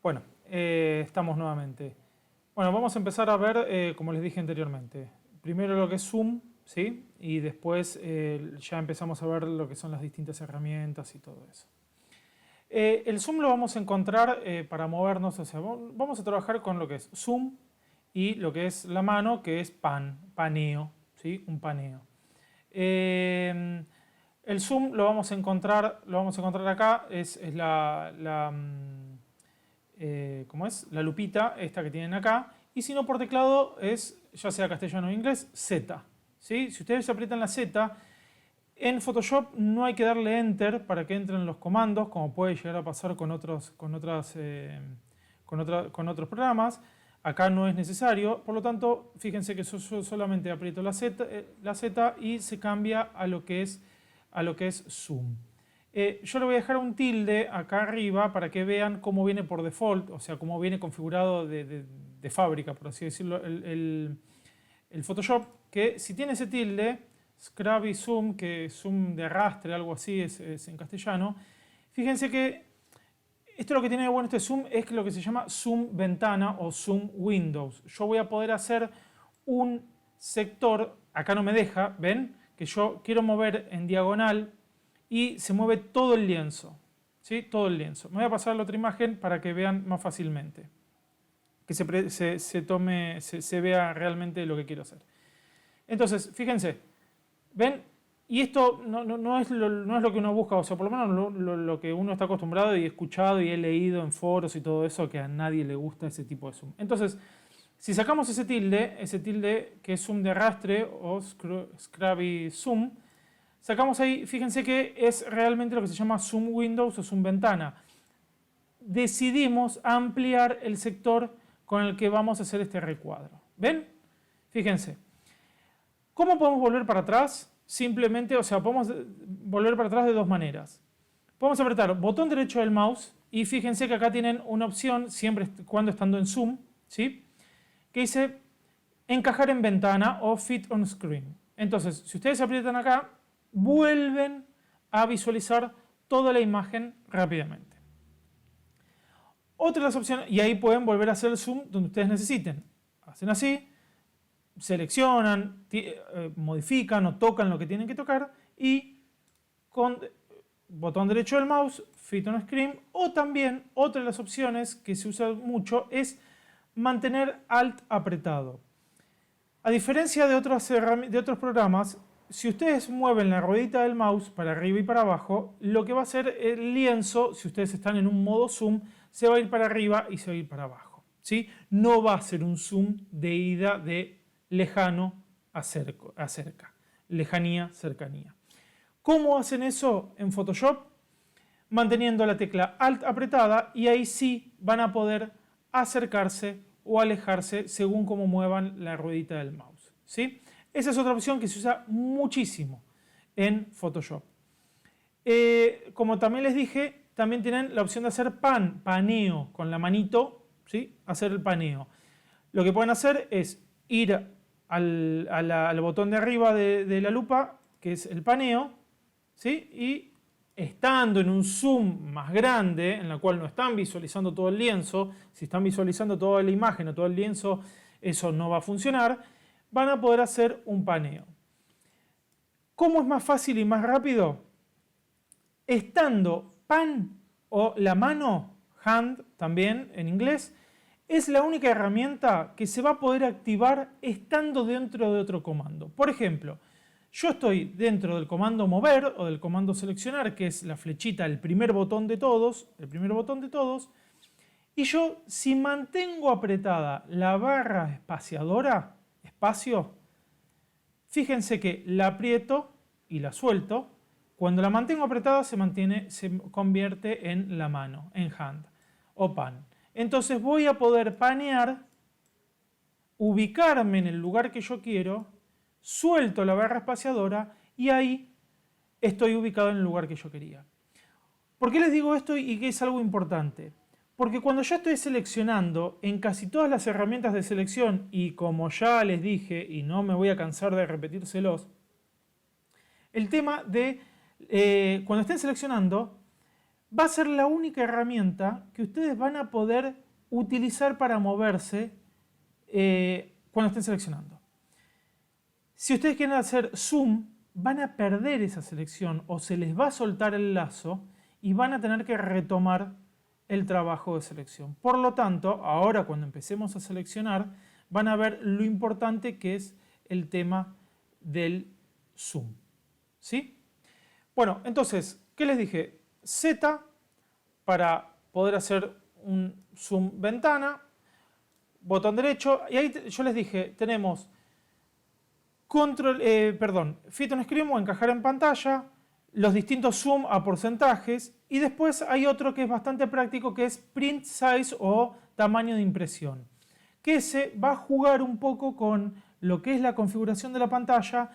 Bueno, estamos nuevamente. Bueno, vamos a empezar a ver, como les dije anteriormente, primero lo que es Zoom, ¿sí? Y después ya empezamos a ver lo que son las distintas herramientas y todo eso. El Zoom lo vamos a encontrar para movernos, o sea, vamos a trabajar con lo que es Zoom y lo que es la mano, que es paneo, ¿sí? Un paneo. El Zoom lo vamos a encontrar acá, es ¿cómo es? La lupita, esta que tienen acá, y si no por teclado es, ya sea castellano o inglés, Z. ¿Sí? Si ustedes aprietan la Z, en Photoshop no hay que darle Enter para que entren los comandos, como puede llegar a pasar con otros programas. Acá no es necesario, por lo tanto, fíjense que yo solamente aprieto la Z y se cambia a lo que es Zoom. Yo le voy a dejar un tilde acá arriba para que vean cómo viene por default, o sea, cómo viene configurado de fábrica, por así decirlo, el Photoshop, que si tiene ese tilde, Scrubby Zoom, que es zoom de arrastre, algo así es en castellano, fíjense que esto lo que tiene de bueno este zoom es lo que se llama zoom ventana o zoom windows. Yo voy a poder hacer un sector, acá no me deja, ¿ven? Que yo quiero mover en diagonal y se mueve todo el lienzo, ¿sí? Todo el lienzo. Me voy a pasar a la otra imagen para que vean más fácilmente, que se vea realmente lo que quiero hacer. Entonces, fíjense, ¿ven? Y esto no es lo que uno busca, o sea, por lo menos lo que uno está acostumbrado y escuchado y he leído en foros y todo eso, que a nadie le gusta ese tipo de zoom. Entonces, si sacamos ese tilde que es zoom de arrastre o Scrubby Zoom, sacamos ahí, fíjense que es realmente lo que se llama zoom windows o zoom ventana. Decidimos ampliar el sector con el que vamos a hacer este recuadro. ¿Ven? Fíjense. ¿Cómo podemos volver para atrás? Simplemente, o sea, podemos volver para atrás de dos maneras. Podemos apretar botón derecho del mouse y fíjense que acá tienen una opción, siempre cuando estando en zoom, ¿sí? Que dice encajar en ventana o fit on screen. Entonces, si ustedes aprietan acá, vuelven a visualizar toda la imagen rápidamente. Otra de las opciones, y ahí pueden volver a hacer el zoom donde ustedes necesiten. Hacen así, seleccionan, modifican o tocan lo que tienen que tocar y con botón derecho del mouse, Fit on Screen, o también otra de las opciones que se usa mucho es mantener Alt apretado. A diferencia de otros programas, si ustedes mueven la ruedita del mouse para arriba y para abajo, lo que va a hacer el lienzo, si ustedes están en un modo zoom, se va a ir para arriba y se va a ir para abajo, ¿sí? No va a ser un zoom de ida de lejano a cerca, lejanía, cercanía. ¿Cómo hacen eso en Photoshop? Manteniendo la tecla Alt apretada y ahí sí van a poder acercarse o alejarse según cómo muevan la ruedita del mouse, ¿sí? Esa es otra opción que se usa muchísimo en Photoshop. Como también les dije, también tienen la opción de hacer paneo con la manito, ¿sí? Hacer el paneo. Lo que pueden hacer es ir al botón de arriba de la lupa, que es el paneo, ¿sí? Y estando en un zoom más grande, en la cual no están visualizando todo el lienzo, si están visualizando toda la imagen o todo el lienzo, eso no va a funcionar, van a poder hacer un paneo. ¿Cómo es más fácil y más rápido? Estando pan o la mano, hand también en inglés, es la única herramienta que se va a poder activar estando dentro de otro comando. Por ejemplo, yo estoy dentro del comando mover o del comando seleccionar, que es la flechita, el primer botón de todos, y yo si mantengo apretada la barra espaciadora, espacio, fíjense que la aprieto y la suelto. Cuando la mantengo apretada se convierte en la mano, en hand o pan. Entonces voy a poder panear, ubicarme en el lugar que yo quiero, suelto la barra espaciadora y ahí estoy ubicado en el lugar que yo quería. ¿Por qué les digo esto y que es algo importante? Porque cuando yo estoy seleccionando en casi todas las herramientas de selección, y como ya les dije, y no me voy a cansar de repetírselos, el tema de cuando estén seleccionando, va a ser la única herramienta que ustedes van a poder utilizar para moverse cuando estén seleccionando. Si ustedes quieren hacer zoom, van a perder esa selección o se les va a soltar el lazo y van a tener que retomar el trabajo de selección. Por lo tanto, ahora cuando empecemos a seleccionar, van a ver lo importante que es el tema del zoom. ¿Sí? Bueno, entonces, ¿qué les dije? Z para poder hacer un zoom ventana, botón derecho, y ahí yo les dije, tenemos fit on screen o encajar en pantalla, los distintos zoom a porcentajes, y después hay otro que es bastante práctico que es print size o tamaño de impresión, que ese va a jugar un poco con lo que es la configuración de la pantalla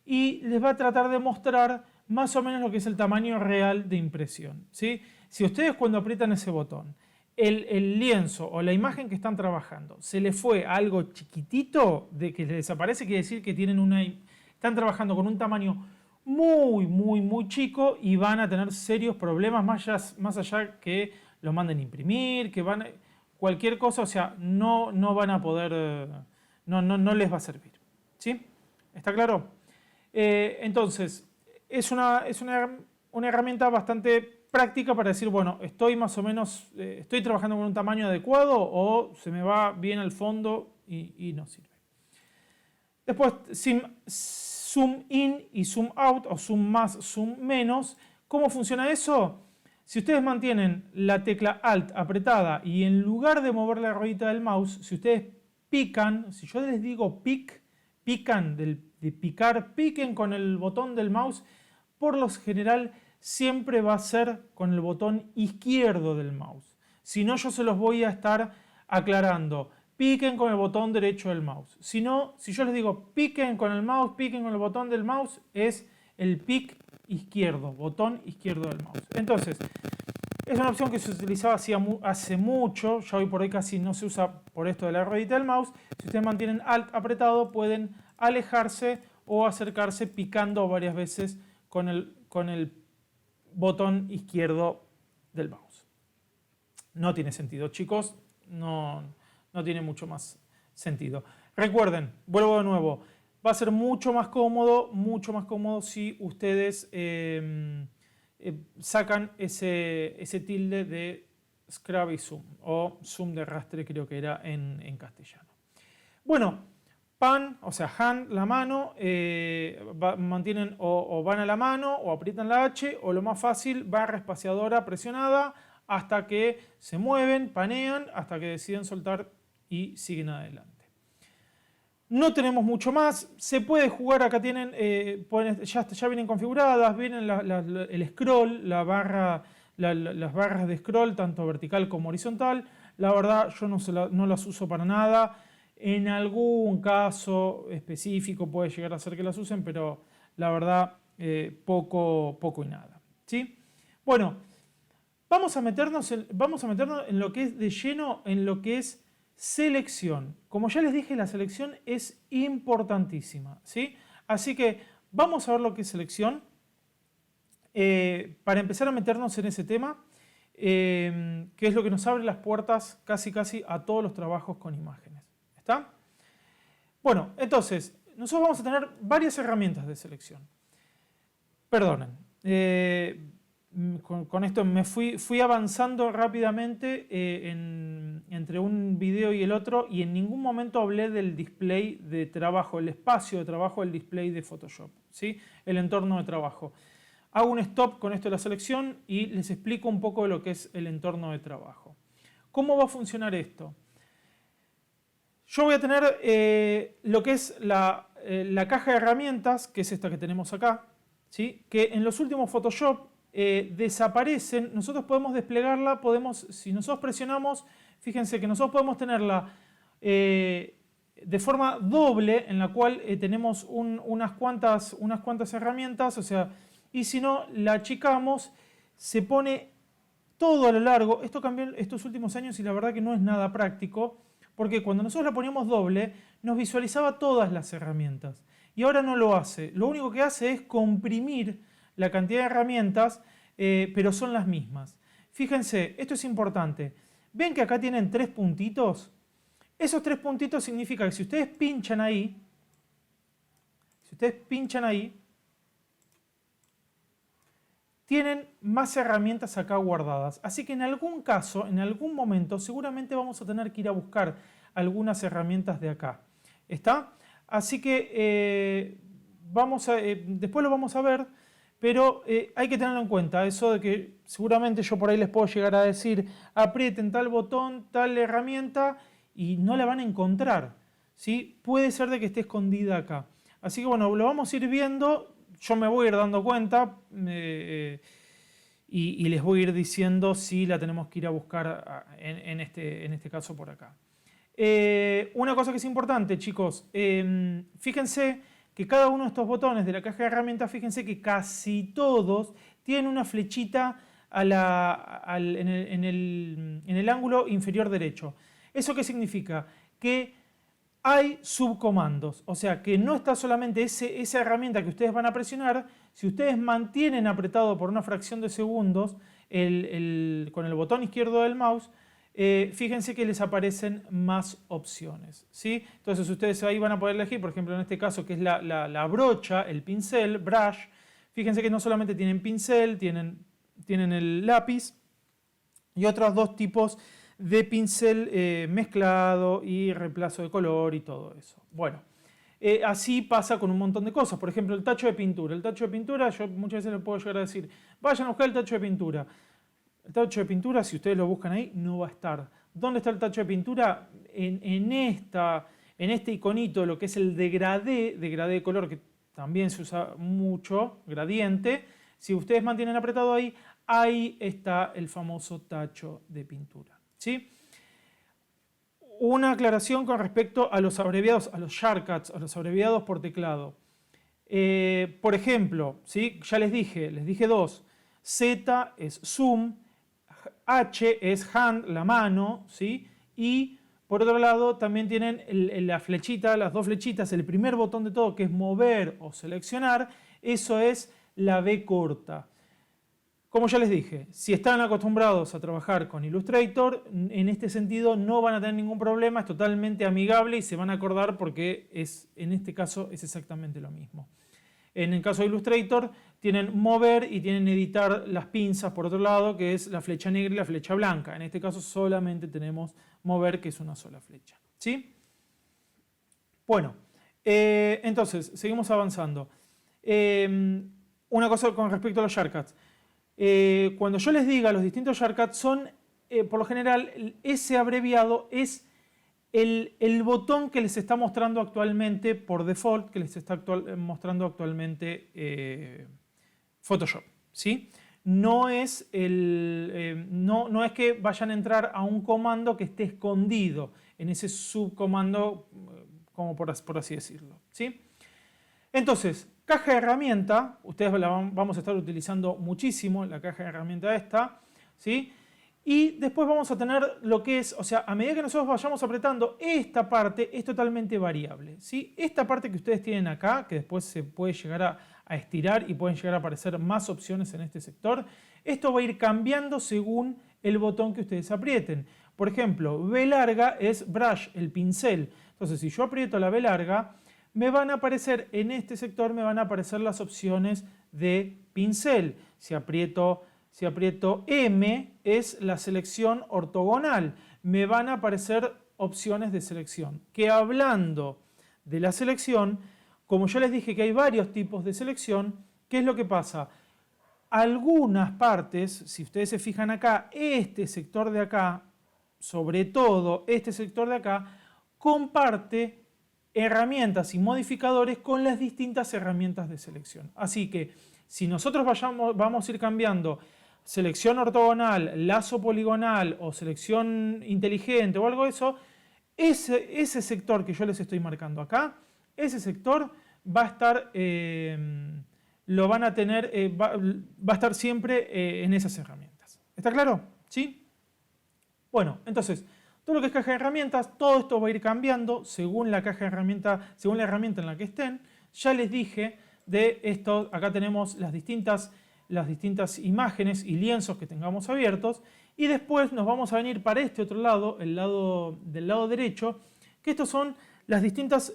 y les va a tratar de mostrar más o menos lo que es el tamaño real de impresión, ¿sí? Si ustedes cuando aprietan ese botón, el lienzo o la imagen que están trabajando se les fue a algo chiquitito de que les desaparece, quiere decir que están trabajando con un tamaño muy chico y van a tener serios problemas más allá que lo manden a imprimir, cualquier cosa, o sea, no van a poder, no les va a servir, ¿sí? ¿Está claro? Entonces, es una herramienta bastante práctica para decir, bueno, estoy más o menos, estoy trabajando con un tamaño adecuado o se me va bien al fondo y no sirve. Después, zoom in y zoom out o zoom más, zoom menos. ¿Cómo funciona eso? Si ustedes mantienen la tecla Alt apretada y en lugar de mover la ruedita del mouse, si ustedes pican, si yo les digo pican, de picar, piquen con el botón del mouse, por lo general siempre va a ser con el botón izquierdo del mouse. Si no, yo se los voy a estar aclarando. Piquen con el botón derecho del mouse. Si no, si yo les digo piquen con el mouse, piquen con el botón del mouse, es el pic izquierdo, botón izquierdo del mouse. Entonces, es una opción que se utilizaba hace mucho, ya hoy por hoy casi no se usa por esto de la ruedita del mouse. Si ustedes mantienen Alt apretado, pueden alejarse o acercarse picando varias veces con el botón izquierdo del mouse. No tiene sentido, chicos, no tiene mucho más sentido. Recuerden, vuelvo de nuevo, va a ser mucho más cómodo si ustedes sacan ese tilde de scrub y zoom, o zoom de arrastre creo que era en castellano. Bueno, pan, o sea, hand, la mano, mantienen o van a la mano o aprietan la H, o lo más fácil, barra espaciadora presionada hasta que se mueven, panean, hasta que deciden soltar y siguen adelante. No tenemos mucho más, se puede jugar, acá tienen, ya vienen configuradas, vienen el scroll, las barras de scroll, tanto vertical como horizontal. La verdad yo no las uso para nada. En algún caso específico puede llegar a ser que las usen, pero la verdad poco y nada, ¿sí? Bueno, vamos a meternos en lo que es de lleno, en lo que es selección. Como ya les dije, la selección es importantísima, ¿sí? Así que vamos a ver lo que es selección. Para empezar a meternos en ese tema, que es lo que nos abre las puertas casi a todos los trabajos con imágenes. ¿Está? Bueno, entonces, nosotros vamos a tener varias herramientas de selección. Perdonen, con esto me fui avanzando rápidamente entre un video y el otro, y en ningún momento hablé del display de trabajo, el espacio de trabajo del display de Photoshop, ¿sí? El entorno de trabajo. Hago un stop con esto de la selección y les explico un poco de lo que es el entorno de trabajo. ¿Cómo va a funcionar esto? Yo voy a tener lo que es la caja de herramientas, que es esta que tenemos acá, ¿sí? Que en los últimos Photoshop desaparecen. Nosotros podemos desplegarla, si nosotros presionamos, fíjense que nosotros podemos tenerla de forma doble, en la cual tenemos unas cuantas herramientas, o sea, y si no, la achicamos, se pone todo a lo largo. Esto cambió en estos últimos años y la verdad que no es nada práctico, porque cuando nosotros la poníamos doble, nos visualizaba todas las herramientas. Y ahora no lo hace. Lo único que hace es comprimir la cantidad de herramientas, pero son las mismas. fíjense, esto es importante. ¿Ven que acá tienen 3 puntitos? Esos 3 puntitos significa que si ustedes pinchan ahí, tienen más herramientas acá guardadas. Así que en algún caso, en algún momento, seguramente vamos a tener que ir a buscar algunas herramientas de acá. ¿Está? Así que después lo vamos a ver, pero hay que tenerlo en cuenta. Eso de que seguramente yo por ahí les puedo llegar a decir, aprieten tal botón, tal herramienta, y no la van a encontrar. ¿Sí? Puede ser de que esté escondida acá. Así que bueno, lo vamos a ir viendo. Yo me voy a ir dando cuenta y les voy a ir diciendo si la tenemos que ir a buscar en este caso por acá. Una cosa que es importante, chicos, fíjense que cada uno de estos botones de la caja de herramientas, fíjense que casi todos tienen una flechita en el ángulo inferior derecho. ¿Eso qué significa? Que hay subcomandos, o sea que no está solamente esa herramienta que ustedes van a presionar. Si ustedes mantienen apretado por una fracción de segundos con el botón izquierdo del mouse, fíjense que les aparecen más opciones, ¿sí? Entonces ustedes ahí van a poder elegir, por ejemplo en este caso que es la brocha, el pincel, brush. Fíjense que no solamente tienen pincel, tienen el lápiz y otros 2 tipos de pincel mezclado y reemplazo de color y todo eso. Bueno, así pasa con un montón de cosas. Por ejemplo, el tacho de pintura. El tacho de pintura, yo muchas veces les puedo llegar a decir, vayan a buscar el tacho de pintura. El tacho de pintura, si ustedes lo buscan ahí, no va a estar. ¿Dónde está el tacho de pintura? En este iconito, lo que es el degradé de color, que también se usa mucho, gradiente. Si ustedes mantienen apretado ahí, ahí está el famoso tacho de pintura. ¿Sí? Una aclaración con respecto a los abreviados, a los shortcuts, a los abreviados por teclado. Por ejemplo, ¿sí? Ya les dije 2. Z es zoom, H es hand, la mano, ¿sí? Y por otro lado también tienen la flechita, las 2 flechitas, el primer botón de todo que es mover o seleccionar, eso es la B corta. Como ya les dije, si están acostumbrados a trabajar con Illustrator, en este sentido no van a tener ningún problema, es totalmente amigable y se van a acordar porque en este caso es exactamente lo mismo. En el caso de Illustrator tienen mover y tienen editar las pinzas por otro lado, que es la flecha negra y la flecha blanca. En este caso solamente tenemos mover, que es una sola flecha. ¿Sí? Bueno, entonces seguimos avanzando. Una cosa con respecto a los shortcuts. Cuando yo les diga los distintos shortcuts son, por lo general, ese abreviado es el botón que les está mostrando actualmente por default, que les está mostrando actualmente Photoshop, ¿sí? No es que vayan a entrar a un comando que esté escondido en ese subcomando, como por así decirlo, ¿sí? Entonces, caja de herramienta, ustedes vamos a estar utilizando muchísimo la caja de herramienta esta, ¿sí? Y después vamos a tener lo que es, o sea, a medida que nosotros vayamos apretando, esta parte es totalmente variable, ¿sí? Esta parte que ustedes tienen acá, que después se puede llegar a estirar y pueden llegar a aparecer más opciones en este sector, esto va a ir cambiando según el botón que ustedes aprieten. Por ejemplo, B larga es brush, el pincel. Entonces, si yo aprieto la B larga, me van a aparecer en este sector, me van a aparecer las opciones de pincel. Si aprieto M es la selección ortogonal. Me van a aparecer opciones de selección. Que hablando de la selección, como ya les dije que hay varios tipos de selección, ¿qué es lo que pasa? Algunas partes, si ustedes se fijan acá, este sector de acá, sobre todo este sector de acá, comparte herramientas y modificadores con las distintas herramientas de selección. Así que si nosotros vamos a ir cambiando selección ortogonal, lazo poligonal o selección inteligente o algo de eso, ese sector que yo les estoy marcando acá, ese sector va a estar, lo van a tener, va a estar siempre en esas herramientas. ¿Está claro? ¿Sí? Bueno, entonces, todo lo que es caja de herramientas, todo esto va a ir cambiando según la caja de herramientas, según la herramienta en la que estén. Ya les dije de esto, acá tenemos las distintas las distintas imágenes y lienzos que tengamos abiertos, y después nos vamos a venir para este otro lado, el lado del lado derecho, que estos son las distintas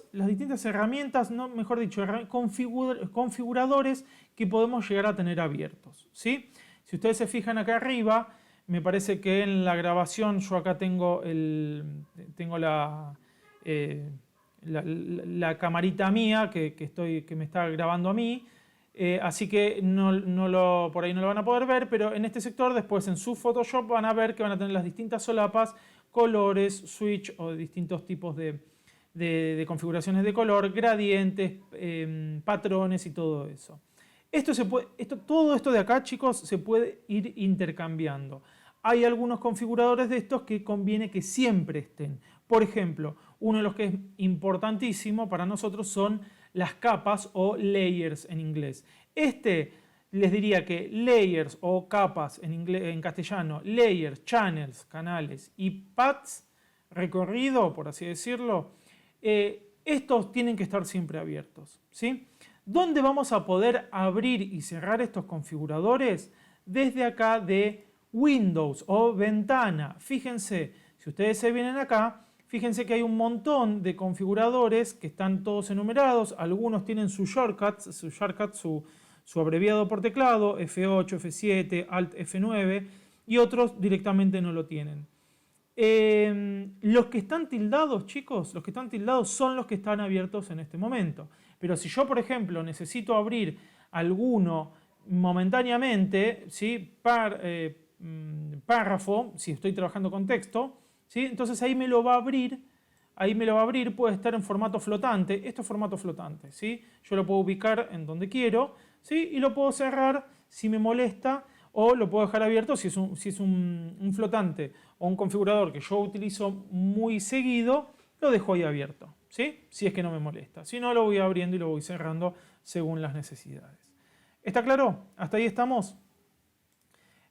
herramientas, no, mejor dicho, configuradores que podemos llegar a tener abiertos, ¿sí? Si ustedes se fijan acá arriba, me parece que en la grabación yo acá tengo la camarita mía que me está grabando a mí, así que por ahí no lo van a poder ver, pero en este sector después en su Photoshop van a ver que van a tener las distintas solapas, colores, switch o distintos tipos de configuraciones de color, gradientes, patrones y todo eso. Todo esto de acá, chicos, se puede ir intercambiando. Hay algunos configuradores de estos que conviene que siempre estén. Por ejemplo, uno de los que es importantísimo para nosotros son las capas o layers en inglés. Les diría que layers o capas en castellano, layers, channels, canales y paths, recorrido, por así decirlo, estos tienen que estar siempre abiertos, ¿sí? ¿Dónde vamos a poder abrir y cerrar estos configuradores? Desde acá de Windows o ventana. Fíjense, si ustedes se vienen acá, fíjense que hay un montón de configuradores que están todos enumerados. Algunos tienen sus shortcuts, su abreviado por teclado, F8, F7, Alt F9, y otros directamente no lo tienen. Los que están tildados, chicos, los que están tildados son los que están abiertos en este momento. Pero si yo, por ejemplo, necesito abrir alguno momentáneamente, ¿sí? Párrafo, si estoy trabajando con texto, ¿sí? Entonces ahí me lo va a abrir, puede estar en formato flotante. Esto es formato flotante, ¿sí? Yo lo puedo ubicar en donde quiero, ¿sí? Y lo puedo cerrar si me molesta, o lo puedo dejar abierto si es un flotante o un configurador que yo utilizo muy seguido, lo dejo ahí abierto, ¿sí? Si es que no me molesta. Si no, lo voy abriendo y lo voy cerrando según las necesidades. ¿Está claro? ¿Hasta ahí estamos?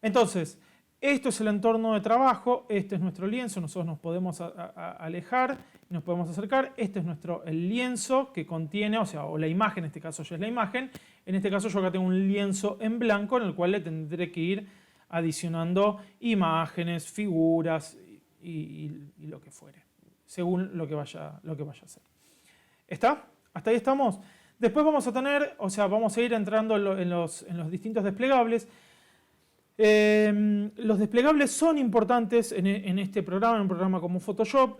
Entonces, esto es el entorno de trabajo, este es nuestro lienzo, nosotros nos podemos alejar, nos podemos acercar, este es el lienzo que contiene, o la imagen, en este caso ya es la imagen, en este caso yo acá tengo un lienzo en blanco en el cual le tendré que ir adicionando imágenes, figuras y lo que fuere, según lo que vaya a hacer. ¿Está? ¿Hasta ahí estamos? Después vamos a ir entrando en los distintos desplegables. Los desplegables son importantes en este programa, en un programa como Photoshop.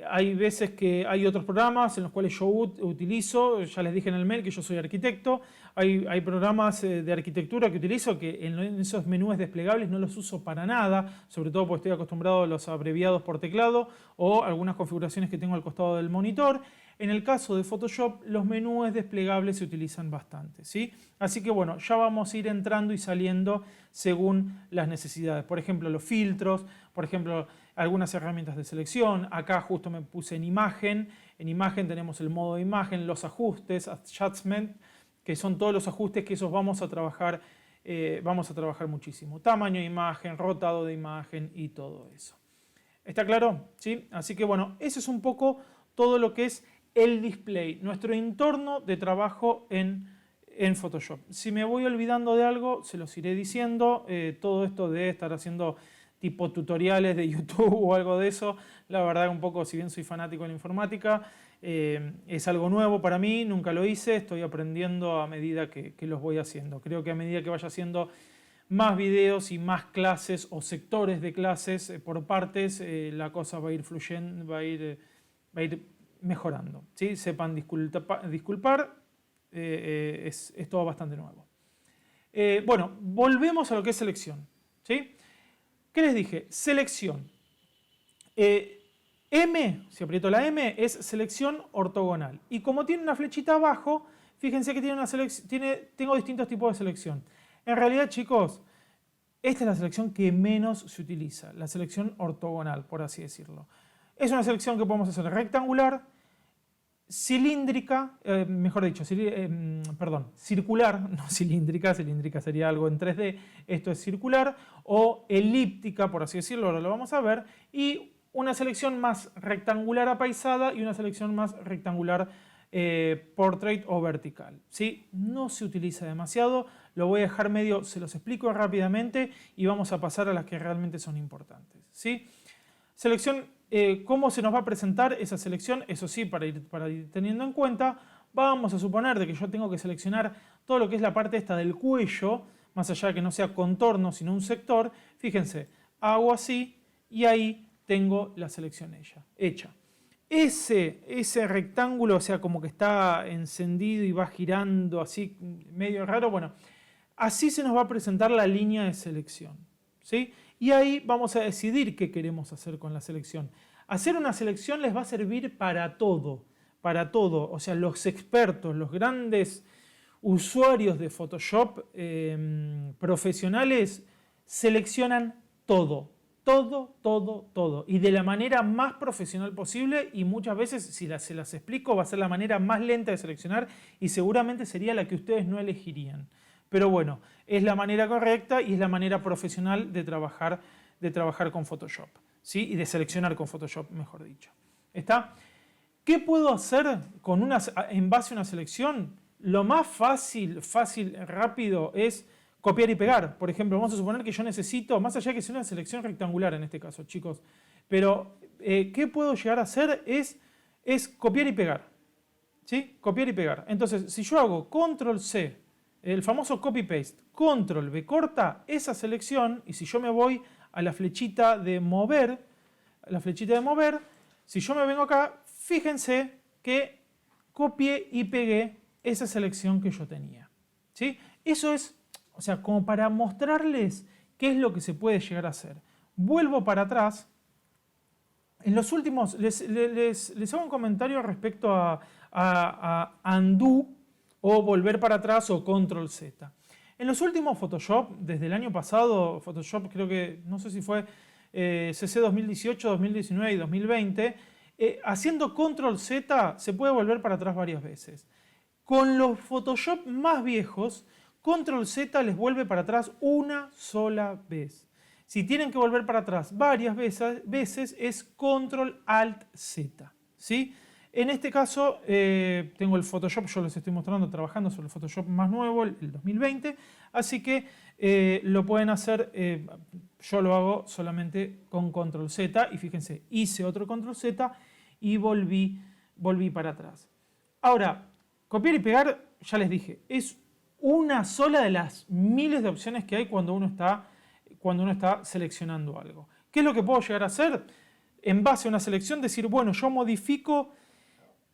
Hay veces que hay otros programas en los cuales yo utilizo, ya les dije en el mail que yo soy arquitecto, hay programas de arquitectura que utilizo que en esos menús desplegables no los uso para nada, sobre todo porque estoy acostumbrado a los abreviados por teclado o algunas configuraciones que tengo al costado del monitor. En el caso de Photoshop, los menús desplegables se utilizan bastante, ¿sí? Así que bueno, ya vamos a ir entrando y saliendo según las necesidades. Por ejemplo, los filtros, por ejemplo, algunas herramientas de selección. Acá justo me puse en imagen. En imagen tenemos el modo de imagen, los ajustes, adjustment, que son todos los ajustes que esos vamos a trabajar muchísimo. Tamaño de imagen, rotado de imagen y todo eso. ¿Está claro? ¿Sí? Así que bueno, eso es un poco todo lo que es el display, nuestro entorno de trabajo en Photoshop. Si me voy olvidando de algo, se los iré diciendo. Todo esto de estar haciendo tipo tutoriales de YouTube o algo de eso, la verdad un poco, si bien soy fanático de la informática, es algo nuevo para mí, nunca lo hice, estoy aprendiendo a medida que los voy haciendo. Creo que a medida que vaya haciendo más videos y más clases o sectores de clases por partes, la cosa va a ir fluyendo, va a ir mejorando, ¿sí? Sepan disculpar, es todo bastante nuevo. Bueno, volvemos a lo que es selección, ¿sí? ¿Qué les dije? Selección. M, si aprieto la M, es selección ortogonal. Y como tiene una flechita abajo, fíjense que tengo distintos tipos de selección. En realidad, chicos, esta es la selección que menos se utiliza, la selección ortogonal, por así decirlo. Es una selección que podemos hacer rectangular, cilíndrica, circular, no cilíndrica, cilíndrica sería algo en 3D, esto es circular, o elíptica, por así decirlo, ahora lo vamos a ver, y una selección más rectangular apaisada y una selección más rectangular portrait o vertical, ¿sí? No se utiliza demasiado, lo voy a dejar medio, se los explico rápidamente y vamos a pasar a las que realmente son importantes, ¿sí? Selección, ¿cómo se nos va a presentar esa selección? Eso sí, para ir teniendo en cuenta, vamos a suponer de que yo tengo que seleccionar todo lo que es la parte esta del cuello, más allá de que no sea contorno, sino un sector. Fíjense, hago así y ahí tengo la selección hecha. Ese rectángulo, o sea, como que está encendido y va girando así, medio raro, bueno, así se nos va a presentar la línea de selección, ¿sí? Y ahí vamos a decidir qué queremos hacer con la selección. Hacer una selección les va a servir para todo, o sea, los expertos, los grandes usuarios de Photoshop profesionales seleccionan todo. Y de la manera más profesional posible, y muchas veces, si se las explico, va a ser la manera más lenta de seleccionar y seguramente sería la que ustedes no elegirían. Pero bueno, es la manera correcta y es la manera profesional de trabajar con Photoshop, ¿sí? Y de seleccionar con Photoshop, mejor dicho. ¿Está? ¿Qué puedo hacer en base a una selección? Lo más fácil, rápido, es copiar y pegar. Por ejemplo, vamos a suponer que yo necesito, más allá de que sea una selección rectangular en este caso, chicos, pero ¿qué puedo llegar a hacer? Es copiar y pegar. ¿Sí? Copiar y pegar. Entonces, si yo hago Control C, el famoso copy-paste, Control B corta, esa selección, y si yo me voy a la flechita de mover, si yo me vengo acá, fíjense que copié y pegué esa selección que yo tenía. ¿Sí? Eso es, o sea, como para mostrarles qué es lo que se puede llegar a hacer. Vuelvo para atrás. En los últimos, les hago un comentario respecto a undo o volver para atrás o control Z. En los últimos Photoshop, desde el año pasado, Photoshop creo que, no sé si fue CC 2018, 2019 y 2020, haciendo control Z se puede volver para atrás varias veces. Con los Photoshop más viejos, control Z les vuelve para atrás una sola vez. Si tienen que volver para atrás varias veces es control alt Z, ¿sí? En este caso tengo el Photoshop, yo les estoy mostrando trabajando sobre el Photoshop más nuevo, el 2020, así que lo pueden hacer, yo lo hago solamente con control Z y fíjense, hice otro control Z y volví para atrás. Ahora, copiar y pegar, ya les dije, es una sola de las miles de opciones que hay cuando uno está seleccionando algo. ¿Qué es lo que puedo llegar a hacer? En base a una selección, decir, bueno, yo modifico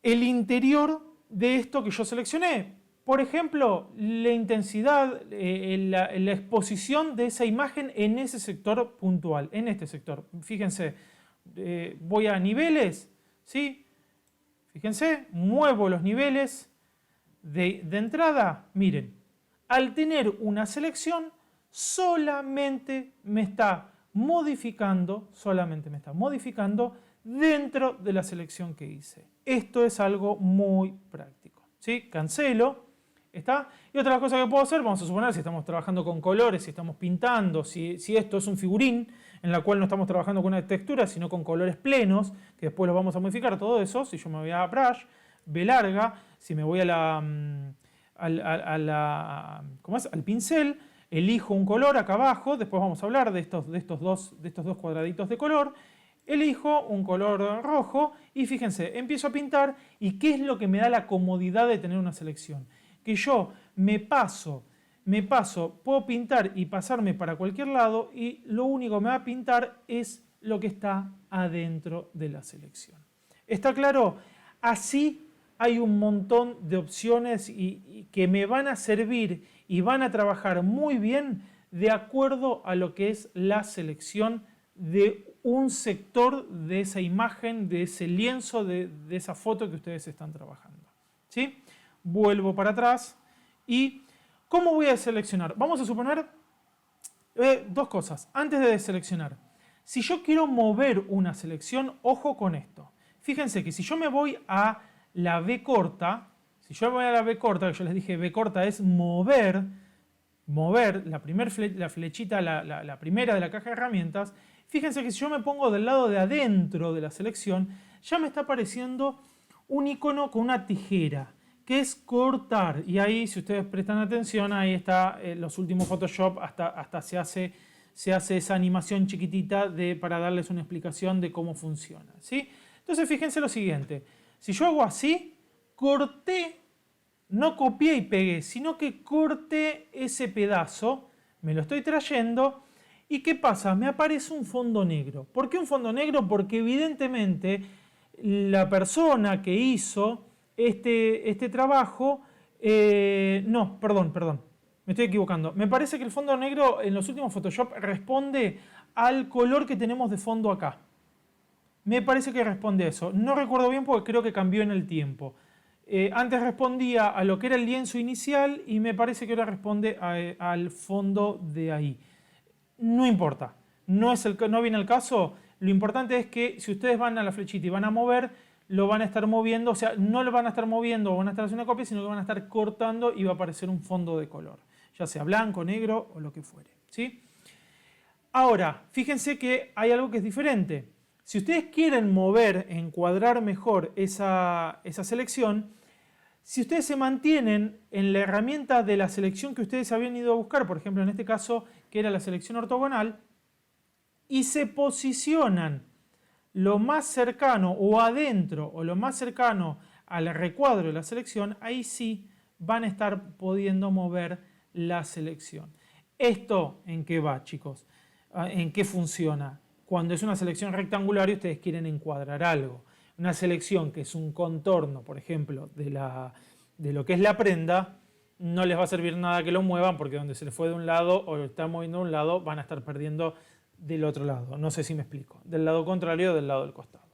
el interior de esto que yo seleccioné. Por ejemplo, la intensidad, la exposición de esa imagen en ese sector puntual, en este sector. Fíjense, voy a niveles, ¿sí? Fíjense, muevo los niveles de entrada. Miren, al tener una selección, solamente me está modificando dentro de la selección que hice. Esto es algo muy práctico, ¿sí? Cancelo, ¿está? Y otra cosa que puedo hacer, vamos a suponer si estamos trabajando con colores, si estamos pintando, si esto es un figurín en la cual no estamos trabajando con una textura, sino con colores plenos, que después los vamos a modificar, todo eso. Si yo me voy a Brush, B larga, si me voy al pincel, elijo un color acá abajo, después vamos a hablar de estos dos cuadraditos de color, elijo un color rojo y fíjense, empiezo a pintar y ¿qué es lo que me da la comodidad de tener una selección? Que yo me paso, puedo pintar y pasarme para cualquier lado y lo único que me va a pintar es lo que está adentro de la selección. ¿Está claro? Así hay un montón de opciones y que me van a servir y van a trabajar muy bien de acuerdo a lo que es la selección de un sector de esa imagen, de ese lienzo, de esa foto que ustedes están trabajando. ¿Sí? Vuelvo para atrás y ¿cómo voy a seleccionar? Vamos a suponer dos cosas. Antes de seleccionar, si yo quiero mover una selección, ojo con esto. Fíjense que si yo me voy a la B corta, que yo les dije B corta es mover la flechita, la primera de la caja de herramientas, fíjense que si yo me pongo del lado de adentro de la selección, ya me está apareciendo un icono con una tijera. que es cortar. Y ahí, si ustedes prestan atención, ahí está los últimos Photoshop, hasta se hace esa animación chiquitita para darles una explicación de cómo funciona, ¿sí? Entonces fíjense lo siguiente, si yo hago así, corté, no copié y pegué, sino que corté ese pedazo, me lo estoy trayendo, ¿y qué pasa? Me aparece un fondo negro. ¿Por qué un fondo negro? Porque evidentemente la persona que hizo este trabajo, no, perdón, me estoy equivocando. Me parece que el fondo negro en los últimos Photoshop responde al color que tenemos de fondo acá. Me parece que responde a eso. No recuerdo bien porque creo que cambió en el tiempo. Antes respondía a lo que era el lienzo inicial y me parece que ahora responde al fondo de ahí. No importa, no viene al caso. Lo importante es que si ustedes van a la flechita y van a mover, lo van a estar moviendo, o sea, no lo van a estar moviendo o van a estar haciendo una copia, sino que van a estar cortando y va a aparecer un fondo de color, ya sea blanco, negro o lo que fuere, ¿sí? Ahora, fíjense que hay algo que es diferente. Si ustedes quieren mover, encuadrar mejor esa selección, si ustedes se mantienen en la herramienta de la selección que ustedes habían ido a buscar, por ejemplo en este caso que era la selección ortogonal, y se posicionan lo más cercano o adentro o lo más cercano al recuadro de la selección, ahí sí van a estar pudiendo mover la selección. ¿Esto en qué va, chicos? ¿En qué funciona? Cuando es una selección rectangular y ustedes quieren encuadrar algo. Una selección que es un contorno, por ejemplo, de lo que es la prenda, no les va a servir nada que lo muevan porque donde se les fue de un lado o lo están moviendo de un lado van a estar perdiendo del otro lado. No sé si me explico. Del lado contrario o del lado del costado.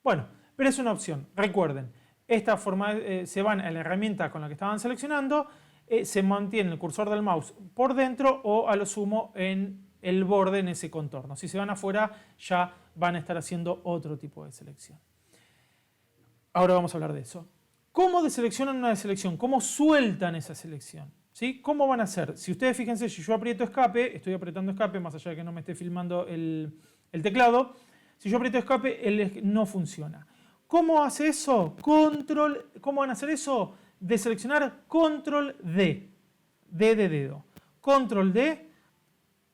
Bueno, pero es una opción. Recuerden, esta forma se van a la herramienta con la que estaban seleccionando, se mantiene el cursor del mouse por dentro o a lo sumo en el borde en ese contorno. Si se van afuera ya van a estar haciendo otro tipo de selección. Ahora vamos a hablar de eso. ¿Cómo deseleccionan una deselección? ¿Cómo sueltan esa selección? ¿Sí? ¿Cómo van a hacer? Si ustedes fíjense, si yo aprieto escape, estoy apretando escape, más allá de que no me esté filmando el teclado, si yo aprieto escape, no funciona. ¿Cómo hace eso? ¿Cómo van a hacer eso? Deseleccionar Control D. D de dedo. Control D,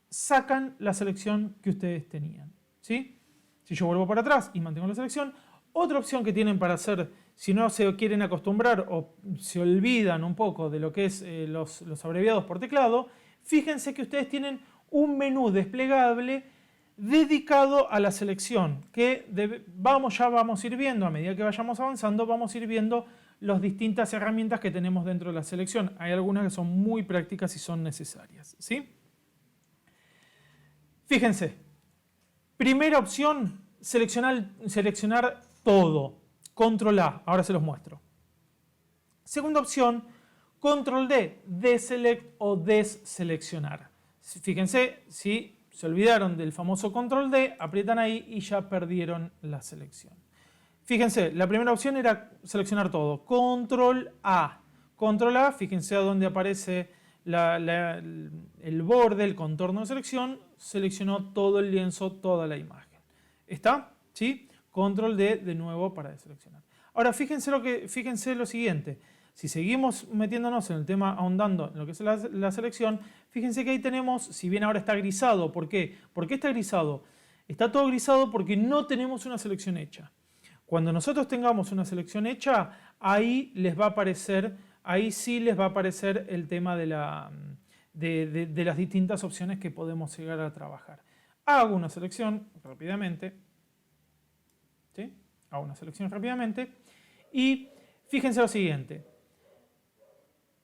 sacan la selección que ustedes tenían. ¿Sí? Si yo vuelvo para atrás y mantengo la selección, otra opción que tienen para hacer, si no se quieren acostumbrar o se olvidan un poco de lo que es los abreviados por teclado, fíjense que ustedes tienen un menú desplegable dedicado a la selección, que vamos a ir viendo, a medida que vayamos avanzando, vamos a ir viendo las distintas herramientas que tenemos dentro de la selección. Hay algunas que son muy prácticas y son necesarias, ¿sí? Fíjense, primera opción, seleccionar todo. Control A, ahora se los muestro. Segunda opción, Control D, deselect o deseleccionar. Fíjense, si se olvidaron del famoso Control D, aprietan ahí y ya perdieron la selección. Fíjense, la primera opción era seleccionar todo. Control A. Control A, fíjense a dónde aparece el borde, el contorno de selección, seleccionó todo el lienzo, toda la imagen. ¿Está? ¿Sí? Control D de nuevo para deseleccionar. Ahora fíjense lo siguiente. Si seguimos metiéndonos en el tema, ahondando en lo que es la selección, fíjense que ahí tenemos, si bien ahora está grisado, ¿por qué? ¿Por qué está grisado? Está todo grisado porque no tenemos una selección hecha. Cuando nosotros tengamos una selección hecha, ahí sí les va a aparecer el tema de las distintas opciones que podemos llegar a trabajar. Hago una selección rápidamente. ¿Sí? Hago una selección rápidamente. Y fíjense lo siguiente.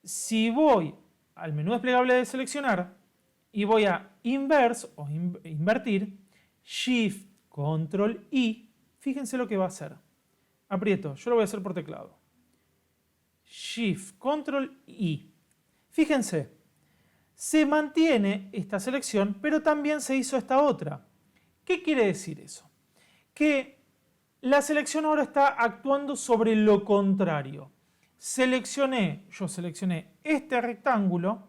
Si voy al menú desplegable de seleccionar y voy a inverse o invertir, Shift, Control I, fíjense lo que va a hacer. Aprieto, yo lo voy a hacer por teclado. Shift, Control I. Fíjense, se mantiene esta selección, pero también se hizo esta otra. ¿Qué quiere decir eso? Que la selección ahora está actuando sobre lo contrario. Yo seleccioné este rectángulo,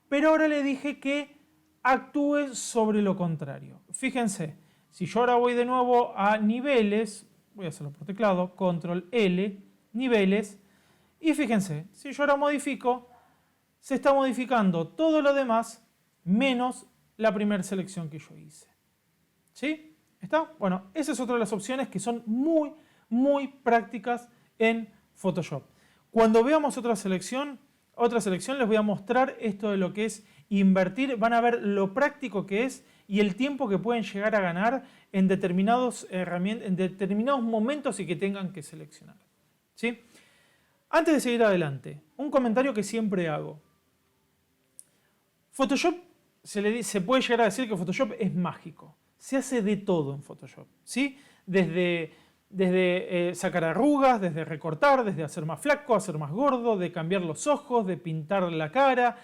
pero ahora le dije que actúe sobre lo contrario. Fíjense, si yo ahora voy de nuevo a niveles, voy a hacerlo por teclado, Control L, niveles, Y fíjense, si yo ahora modifico, se está modificando todo lo demás menos la primera selección que yo hice. ¿Sí? ¿Está? Bueno, esa es otra de las opciones que son muy prácticas en Photoshop. Cuando veamos otra selección les voy a mostrar esto de lo que es invertir. Van a ver lo práctico que es y el tiempo que pueden llegar a ganar en determinados momentos y que tengan que seleccionar. ¿Sí? Antes de seguir adelante, un comentario que siempre hago. Photoshop, se puede llegar a decir que Photoshop es mágico. Se hace de todo en Photoshop, ¿sí? Desde sacar arrugas, desde recortar, desde hacer más flaco, hacer más gordo, de cambiar los ojos, de pintar la cara,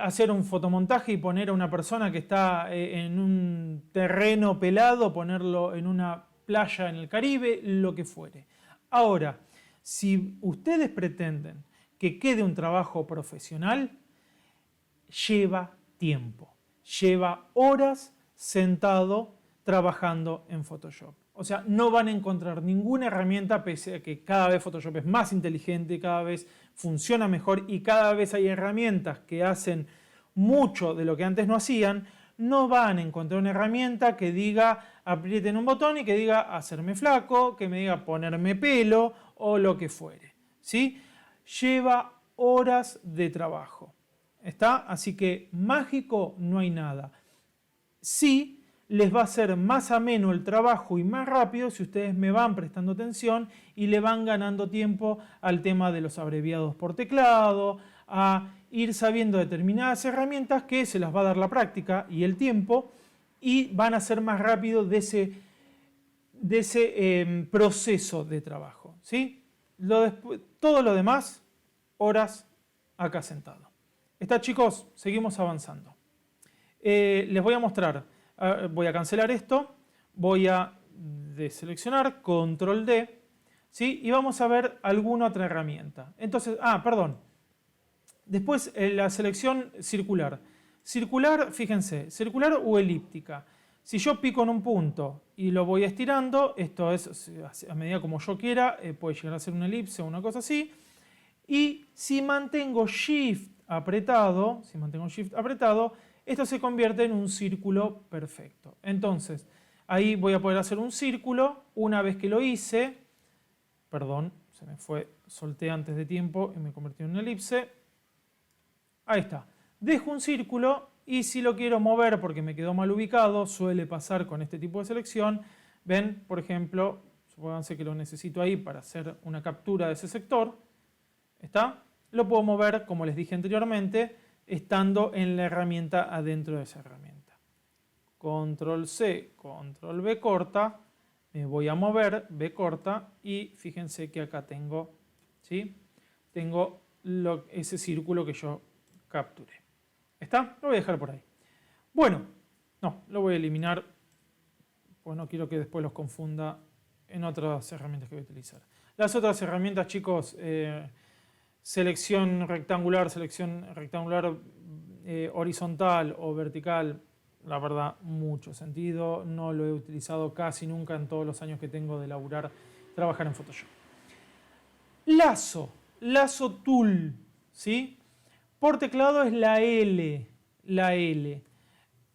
hacer un fotomontaje y poner a una persona que está en un terreno pelado, ponerlo en una playa en el Caribe, lo que fuere. Ahora, si ustedes pretenden que quede un trabajo profesional, lleva tiempo, lleva horas sentado trabajando en Photoshop. O sea, no van a encontrar ninguna herramienta, pese a que cada vez Photoshop es más inteligente, cada vez funciona mejor y cada vez hay herramientas que hacen mucho de lo que antes no hacían. No van a encontrar una herramienta que diga aprieten un botón y que diga hacerme flaco, que me diga ponerme pelo o lo que fuere, ¿sí? Lleva horas de trabajo. ¿Está? Así que mágico no hay nada. Sí les va a ser más ameno el trabajo y más rápido si ustedes me van prestando atención y le van ganando tiempo al tema de los abreviados por teclado, a ir sabiendo determinadas herramientas que se las va a dar la práctica y el tiempo y van a ser más rápido de ese proceso de trabajo, ¿sí? Todo lo demás, horas acá sentado. ¿Está, chicos? Seguimos avanzando. Les voy a mostrar, voy a cancelar esto, voy a deseleccionar, control D, ¿sí? Y vamos a ver alguna otra herramienta. Entonces, perdón. Después la selección circular. Circular, fíjense, circular o elíptica. Si yo pico en un punto y lo voy estirando, esto es a medida como yo quiera, puede llegar a ser una elipse o una cosa así. Y si mantengo Shift apretado, esto se convierte en un círculo perfecto. Entonces, ahí voy a poder hacer un círculo. Una vez que lo hice, perdón, se me fue, solté antes de tiempo y me convertí en una elipse. Ahí está. Dejo un círculo y si lo quiero mover porque me quedó mal ubicado, suele pasar con este tipo de selección. Ven, por ejemplo, supónganse que lo necesito ahí para hacer una captura de ese sector. ¿Está? Lo puedo mover, como les dije anteriormente, estando en la herramienta adentro de esa herramienta. Control C, control B corta, me voy a mover, B corta, y fíjense que acá tengo, ¿sí? Tengo ese círculo que yo capturé. ¿Está? Lo voy a dejar por ahí. Bueno, no, lo voy a eliminar, pues no quiero que después los confunda en otras herramientas que voy a utilizar. Las otras herramientas, chicos, selección rectangular horizontal o vertical, la verdad, mucho sentido. No lo he utilizado casi nunca en todos los años que tengo de trabajar en Photoshop. Lazo Tool, ¿sí? Por teclado es la L.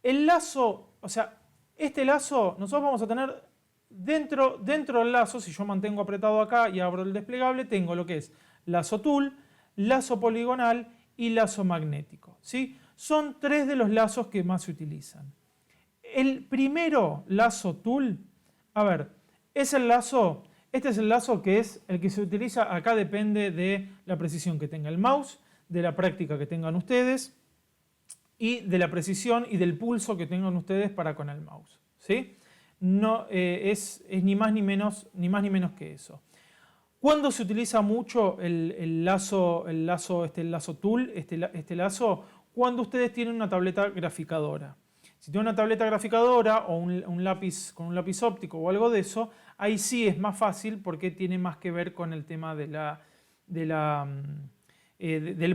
El lazo, o sea, este lazo, nosotros vamos a tener dentro del lazo, si yo mantengo apretado acá y abro el desplegable, tengo lo que es lazo tool, lazo poligonal y lazo magnético, ¿sí? Son tres de los lazos que más se utilizan. El primero, lazo tool, a ver, este es el lazo que es el que se utiliza, acá depende de la precisión que tenga el mouse, de la práctica que tengan ustedes y de la precisión y del pulso que tengan ustedes para con el mouse, ¿sí? No, es ni más ni menos que eso. ¿Cuándo se utiliza mucho el lazo tool, este lazo? Cuando ustedes tienen una tableta graficadora. Si tienen una tableta graficadora o un lápiz con un lápiz óptico o algo de eso, ahí sí es más fácil porque tiene más que ver con el tema del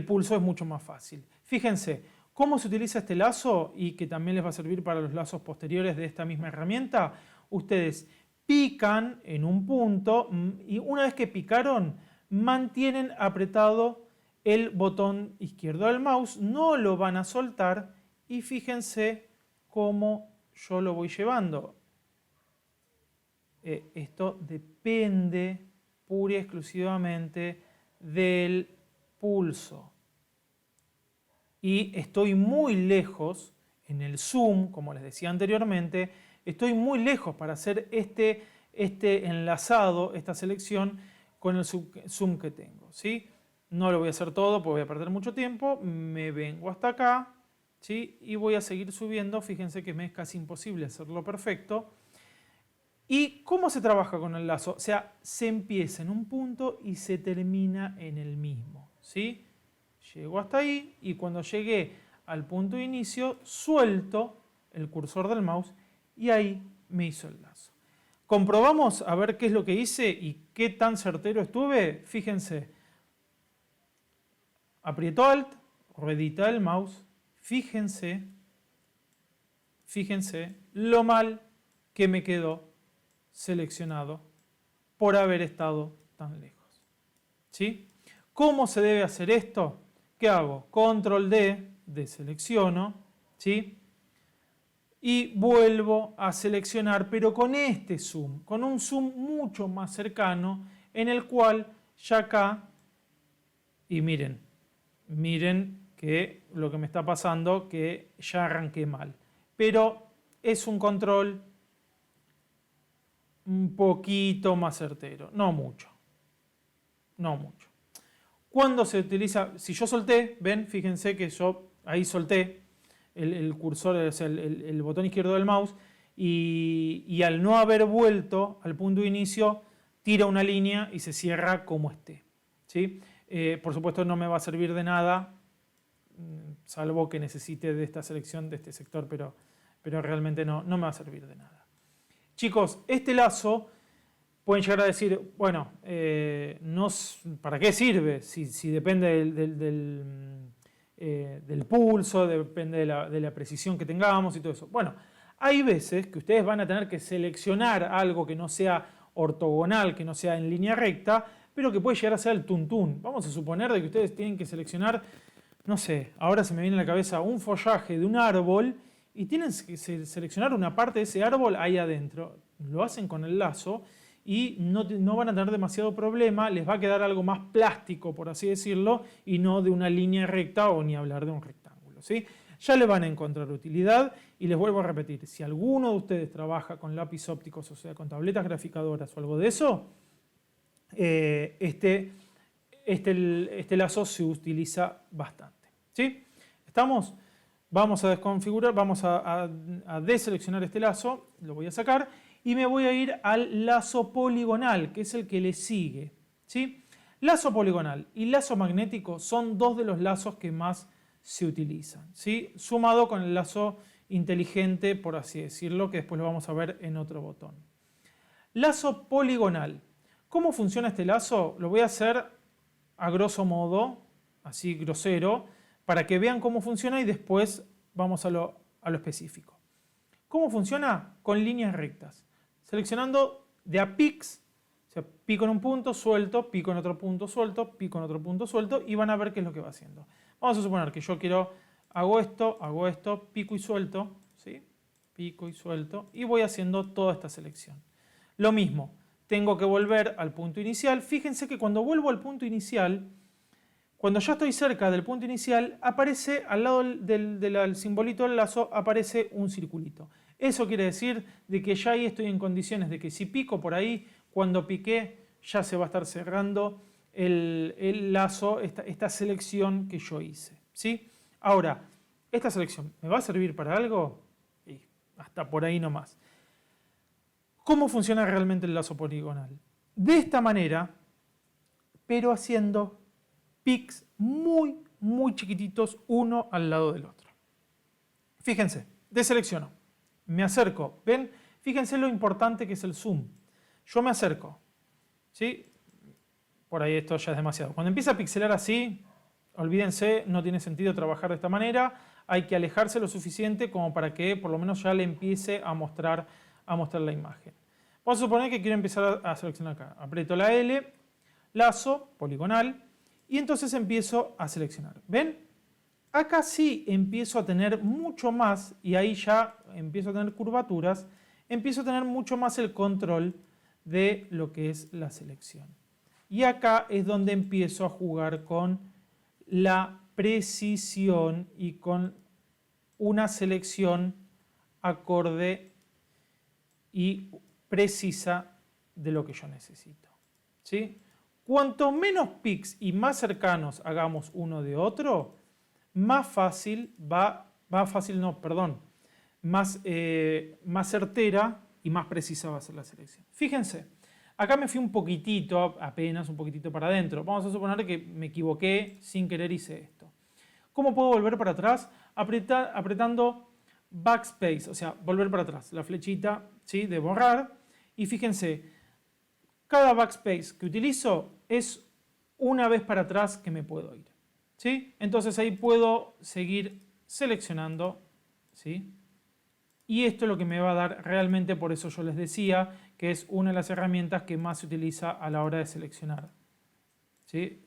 pulso, es mucho más fácil. Fíjense, ¿cómo se utiliza este lazo? Y que también les va a servir para los lazos posteriores de esta misma herramienta. Ustedes pican en un punto y una vez que picaron, mantienen apretado el botón izquierdo del mouse, no lo van a soltar y fíjense cómo yo lo voy llevando. Esto depende pura y exclusivamente del pulso. Y estoy muy lejos en el zoom, como les decía anteriormente, estoy muy lejos para hacer este enlazado, esta selección con el zoom que tengo, ¿sí? No lo voy a hacer todo porque voy a perder mucho tiempo, me vengo hasta acá, ¿sí? Y voy a seguir subiendo, fíjense que me es casi imposible hacerlo perfecto. ¿Y cómo se trabaja con el lazo? O sea, se empieza en un punto y se termina en el mismo, ¿sí? Llego hasta ahí y cuando llegué al punto de inicio, suelto el cursor del mouse y ahí me hizo el lazo. Comprobamos a ver qué es lo que hice y qué tan certero estuve. Fíjense, aprieto Alt, ruedita del mouse, fíjense lo mal que me quedó seleccionado por haber estado tan lejos. ¿Sí? ¿Cómo se debe hacer esto? ¿Qué hago? Control D, deselecciono, ¿sí? Y vuelvo a seleccionar, pero con este zoom, con un zoom mucho más cercano, en el cual ya acá, y miren que lo que me está pasando, que ya arranqué mal. Pero es un control un poquito más certero, no mucho. Cuando se utiliza, si yo solté, ven, fíjense que yo ahí solté el cursor, o sea, el botón izquierdo del mouse, y al no haber vuelto al punto de inicio, tira una línea y se cierra como esté, ¿sí? Por supuesto no me va a servir de nada, salvo que necesite de esta selección de este sector, pero realmente no me va a servir de nada. Chicos, este lazo pueden llegar a decir, bueno, ¿para qué sirve? Si depende del pulso, depende de la precisión que tengamos y todo eso. Bueno, hay veces que ustedes van a tener que seleccionar algo que no sea ortogonal, que no sea en línea recta, pero que puede llegar a ser el tuntún. Vamos a suponer de que ustedes tienen que seleccionar, no sé, ahora se me viene a la cabeza un follaje de un árbol y tienen que seleccionar una parte de ese árbol ahí adentro. Lo hacen con el lazo y no van a tener demasiado problema, les va a quedar algo más plástico, por así decirlo, y no de una línea recta o ni hablar de un rectángulo, ¿sí? Ya le van a encontrar utilidad y les vuelvo a repetir, si alguno de ustedes trabaja con lápiz ópticos, o sea, con tabletas graficadoras o algo de eso, este lazo se utiliza bastante, ¿sí? ¿Estamos? Vamos a desconfigurar, vamos a deseleccionar este lazo, lo voy a sacar y me voy a ir al lazo poligonal, que es el que le sigue, ¿sí? Lazo poligonal y lazo magnético son dos de los lazos que más se utilizan, ¿sí? Sumado con el lazo inteligente, por así decirlo, que después lo vamos a ver en otro botón. Lazo poligonal. ¿Cómo funciona este lazo? Lo voy a hacer a grosso modo, así grosero, para que vean cómo funciona y después vamos a lo específico. ¿Cómo funciona? Con líneas rectas. Seleccionando de a pics, o sea, pico en un punto, suelto, pico en otro punto, suelto, pico en otro punto, suelto, y van a ver qué es lo que va haciendo. Vamos a suponer que yo hago esto, pico y suelto, ¿sí? Pico y suelto, y voy haciendo toda esta selección. Lo mismo, tengo que volver al punto inicial. Fíjense que cuando vuelvo al punto inicial, cuando ya estoy cerca del punto inicial, aparece al lado del simbolito del lazo, aparece un circulito. Eso quiere decir de que ya ahí estoy en condiciones de que si pico por ahí, cuando piqué ya se va a estar cerrando el lazo, esta selección que yo hice, ¿sí? Ahora, ¿esta selección me va a servir para algo? Y hasta por ahí nomás. ¿Cómo funciona realmente el lazo poligonal? De esta manera, pero haciendo pics muy, muy chiquititos uno al lado del otro. Fíjense, deselecciono, me acerco, ¿ven? Fíjense lo importante que es el zoom. Yo me acerco, ¿sí? Por ahí esto ya es demasiado. Cuando empieza a pixelar así, olvídense, no tiene sentido trabajar de esta manera. Hay que alejarse lo suficiente como para que por lo menos ya le empiece a mostrar la imagen. Vamos a suponer que quiero empezar a seleccionar acá. Aprieto la L, lazo poligonal, y entonces empiezo a seleccionar. ¿Ven? Acá sí empiezo a tener mucho más, y ahí ya empiezo a tener curvaturas, empiezo a tener mucho más el control de lo que es la selección. Y acá es donde empiezo a jugar con la precisión y con una selección acorde y precisa de lo que yo necesito. ¿Sí? Cuanto menos pics y más cercanos hagamos uno de otro, más fácil más certera y más precisa va a ser la selección. Fíjense, acá me fui un poquitito, apenas un poquitito para adentro. Vamos a suponer que me equivoqué, sin querer hice esto. ¿Cómo puedo volver para atrás? Apretando backspace, o sea, volver para atrás, la flechita, ¿sí?, de borrar. Y fíjense, cada backspace que utilizo es una vez para atrás que me puedo ir. ¿Sí? Entonces ahí puedo seguir seleccionando, ¿sí? Y esto es lo que me va a dar realmente, por eso yo les decía que es una de las herramientas que más se utiliza a la hora de seleccionar. ¿Sí?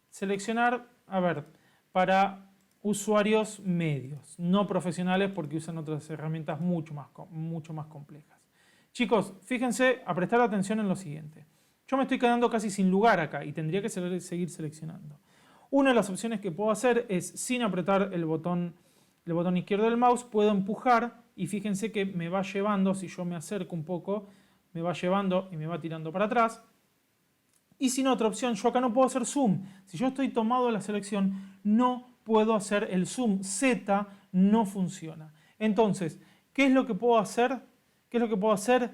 Seleccionar, a ver, para usuarios medios, no profesionales porque usan otras herramientas mucho más complejas. Chicos, fíjense, a prestar atención en lo siguiente. Yo me estoy quedando casi sin lugar acá y tendría que seguir seleccionando. Una de las opciones que puedo hacer es, sin apretar el botón izquierdo del mouse, puedo empujar y fíjense que me va llevando, si yo me acerco un poco, me va llevando y me va tirando para atrás. Y sin otra opción, yo acá no puedo hacer zoom. Si yo estoy tomado de la selección, no puedo hacer el zoom. Z no funciona. Entonces, ¿qué es lo que puedo hacer? ¿Qué es lo que puedo hacer?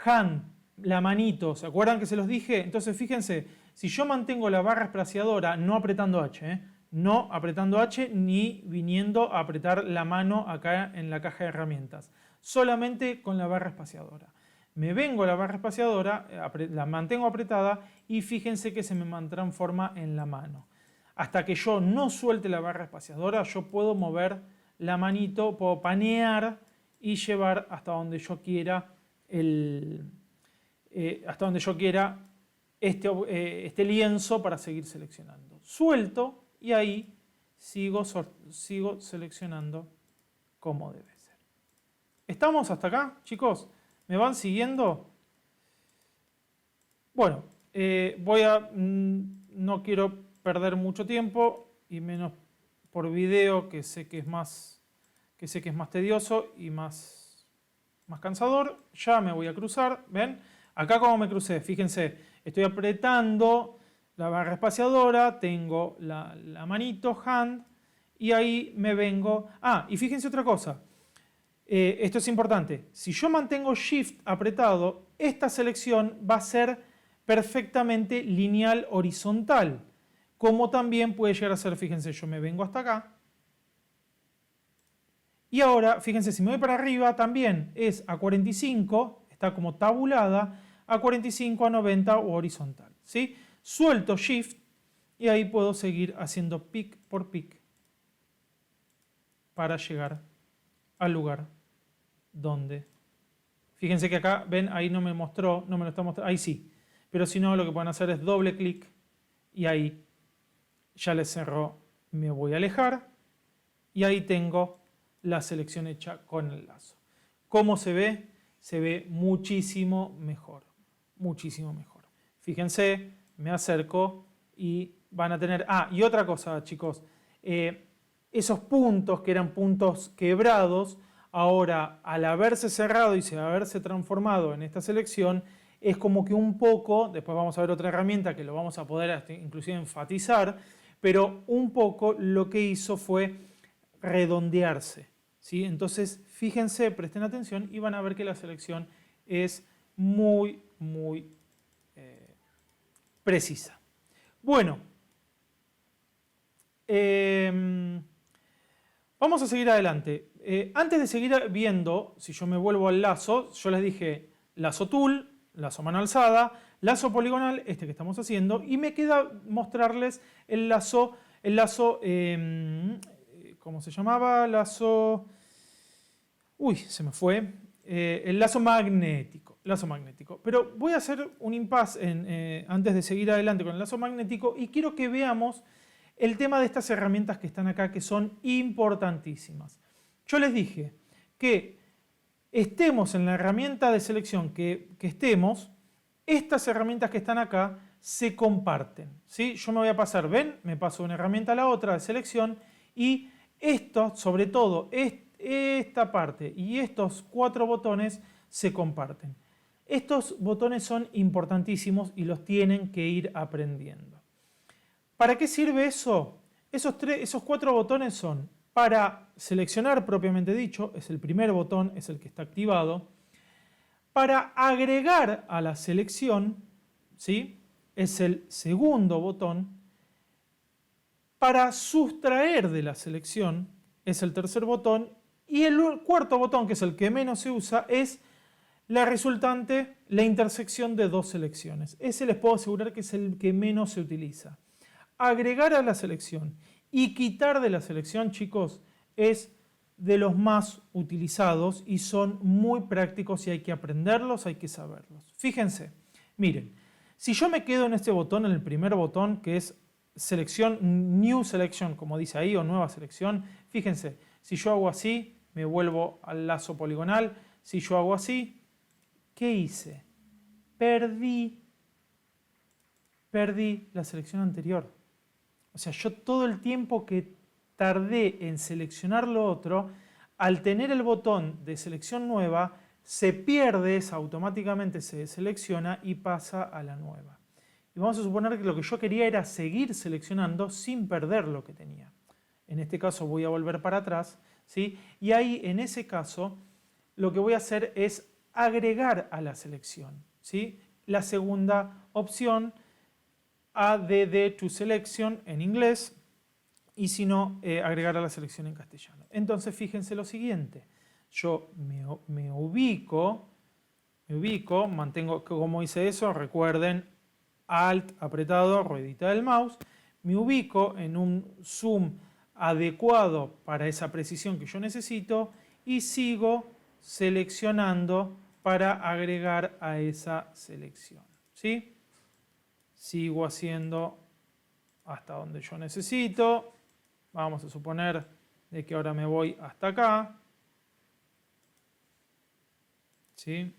Hand, la manito. ¿Se acuerdan que se los dije? Entonces, fíjense, si yo mantengo la barra espaciadora no apretando H, no apretando H ni viniendo a apretar la mano acá en la caja de herramientas, solamente con la barra espaciadora. Me vengo a la barra espaciadora, la mantengo apretada y fíjense que se me transforma en la mano. Hasta que yo no suelte la barra espaciadora, yo puedo mover la manito, puedo panear y llevar hasta donde yo quiera este lienzo para seguir seleccionando. Suelto y ahí sigo seleccionando como debe ser. ¿Estamos hasta acá, chicos? ¿Me van siguiendo? Bueno, no quiero perder mucho tiempo y menos por video, que sé que es más tedioso y más cansador. Ya me voy a cruzar, ¿ven? Acá como me crucé, fíjense, estoy apretando la barra espaciadora, tengo la manito, hand, y ahí me vengo. Ah, y fíjense otra cosa. Esto es importante. Si yo mantengo Shift apretado, esta selección va a ser perfectamente lineal horizontal. Como también puede llegar a ser, fíjense, yo me vengo hasta acá. Y ahora, fíjense, si me voy para arriba, también es a 45, está como tabulada, a 45, a 90 o horizontal. ¿Sí? Suelto Shift y ahí puedo seguir haciendo pic por pic para llegar al lugar donde... Fíjense que acá, ven, ahí no me lo está mostrando, ahí sí. Pero si no, lo que pueden hacer es doble clic y ahí ya les cerró, me voy a alejar y ahí tengo la selección hecha con el lazo. ¿Cómo se ve? Se ve muchísimo mejor, muchísimo mejor. Fíjense, me acerco y van a tener... Ah, y otra cosa, chicos, esos puntos que eran puntos quebrados, ahora al haberse cerrado y haberse transformado en esta selección, es como que un poco, después vamos a ver otra herramienta que lo vamos a poder inclusive enfatizar, pero un poco lo que hizo fue redondearse. ¿Sí? Entonces, fíjense, presten atención y van a ver que la selección es muy, muy precisa. Bueno, vamos a seguir adelante. Antes de seguir viendo, si yo me vuelvo al lazo, yo les dije lazo tool, lazo mano alzada, lazo poligonal, este que estamos haciendo, y me queda mostrarles el lazo, ¿cómo se llamaba? Lazo... Uy, se me fue. El lazo magnético. lazo magnético. Pero voy a hacer un impasse antes de seguir adelante con el lazo magnético y quiero que veamos el tema de estas herramientas que están acá, que son importantísimas. Yo les dije que estemos en la herramienta de selección que estemos, estas herramientas que están acá se comparten, ¿sí? Yo me voy a pasar, ven, me paso de una herramienta a la otra de selección y esto, sobre todo esta parte y estos 4 botones se comparten. Estos botones son importantísimos y los tienen que ir aprendiendo. ¿Para qué sirve eso? Esos 4 botones son para seleccionar propiamente dicho, es el primer botón, es el que está activado. Para agregar a la selección, ¿sí? Es el segundo botón. Para sustraer de la selección es el tercer botón. Y el cuarto botón, que es el que menos se usa, es la resultante, la intersección de 2 selecciones. Ese les puedo asegurar que es el que menos se utiliza. Agregar a la selección y quitar de la selección, chicos, es de los más utilizados y son muy prácticos y hay que aprenderlos, hay que saberlos. Fíjense, miren, si yo me quedo en este botón, en el primer botón, que es selección, New Selection, como dice ahí, o nueva selección, fíjense, si yo hago así, me vuelvo al lazo poligonal. Si yo hago así, ¿qué hice? Perdí la selección anterior. O sea, yo todo el tiempo que tardé en seleccionar lo otro, al tener el botón de selección nueva, se pierde, automáticamente se selecciona y pasa a la nueva. Y vamos a suponer que lo que yo quería era seguir seleccionando sin perder lo que tenía. En este caso voy a volver para atrás, ¿sí? Y ahí, en ese caso, lo que voy a hacer es agregar a la selección, ¿sí? La segunda opción, add to selection en inglés, y si no, agregar a la selección en castellano. Entonces, fíjense lo siguiente. Yo me ubico, mantengo, como hice eso, recuerden, Alt apretado, ruedita del mouse, me ubico en un zoom adecuado para esa precisión que yo necesito y sigo seleccionando para agregar a esa selección, ¿sí? Sigo haciendo hasta donde yo necesito. Vamos a suponer de que ahora me voy hasta acá, ¿sí?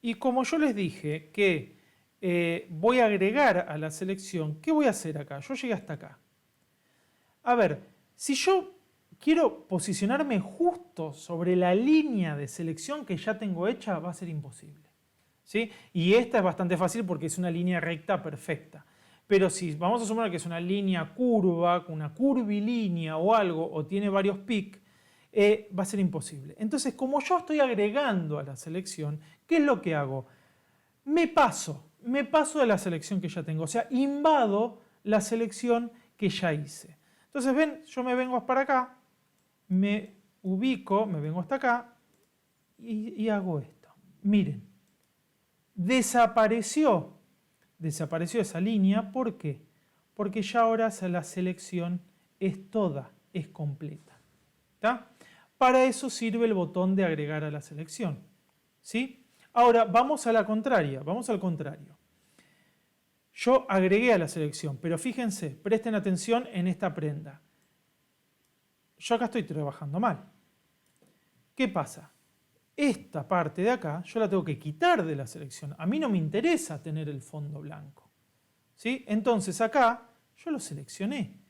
Y como yo les dije que voy a agregar a la selección, ¿qué voy a hacer acá? Yo llegué hasta acá. A ver, si yo quiero posicionarme justo sobre la línea de selección que ya tengo hecha, va a ser imposible, ¿sí? Y esta es bastante fácil porque es una línea recta perfecta. Pero si vamos a suponer que es una línea curva, una curvilínea o algo, o tiene varios pics, va a ser imposible. Entonces, como yo estoy agregando a la selección, ¿qué es lo que hago? Me paso de la selección que ya tengo, o sea, invado la selección que ya hice. Entonces, ven, yo me vengo para acá, me ubico, me vengo hasta acá y hago esto. Miren, desapareció esa línea. ¿Por qué? Porque ya ahora la selección es toda, es completa. ¿Está? Para eso sirve el botón de agregar a la selección, ¿sí? Ahora vamos a la contraria, vamos al contrario. Yo agregué a la selección, pero fíjense, presten atención en esta prenda. Yo acá estoy trabajando mal. ¿Qué pasa? Esta parte de acá yo la tengo que quitar de la selección. A mí no me interesa tener el fondo blanco, ¿sí? Entonces acá yo lo seleccioné,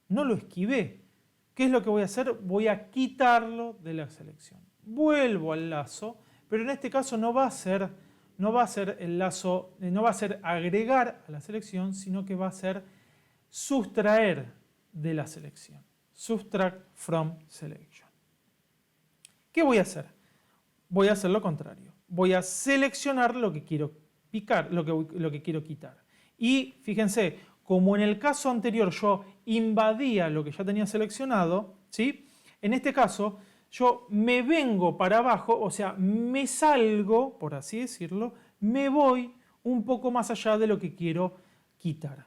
no lo esquivé. ¿Qué es lo que voy a hacer? Voy a quitarlo de la selección. Vuelvo al lazo, pero en este caso no va a ser el lazo, no va a ser agregar a la selección, sino que va a ser sustraer de la selección. Subtract from selection. ¿Qué voy a hacer? Voy a hacer lo contrario. Voy a seleccionar lo que quiero picar, lo que quiero quitar. Y fíjense, como en el caso anterior yo invadía lo que ya tenía seleccionado, ¿sí? En este caso yo me vengo para abajo, o sea, me salgo, por así decirlo, me voy un poco más allá de lo que quiero quitar.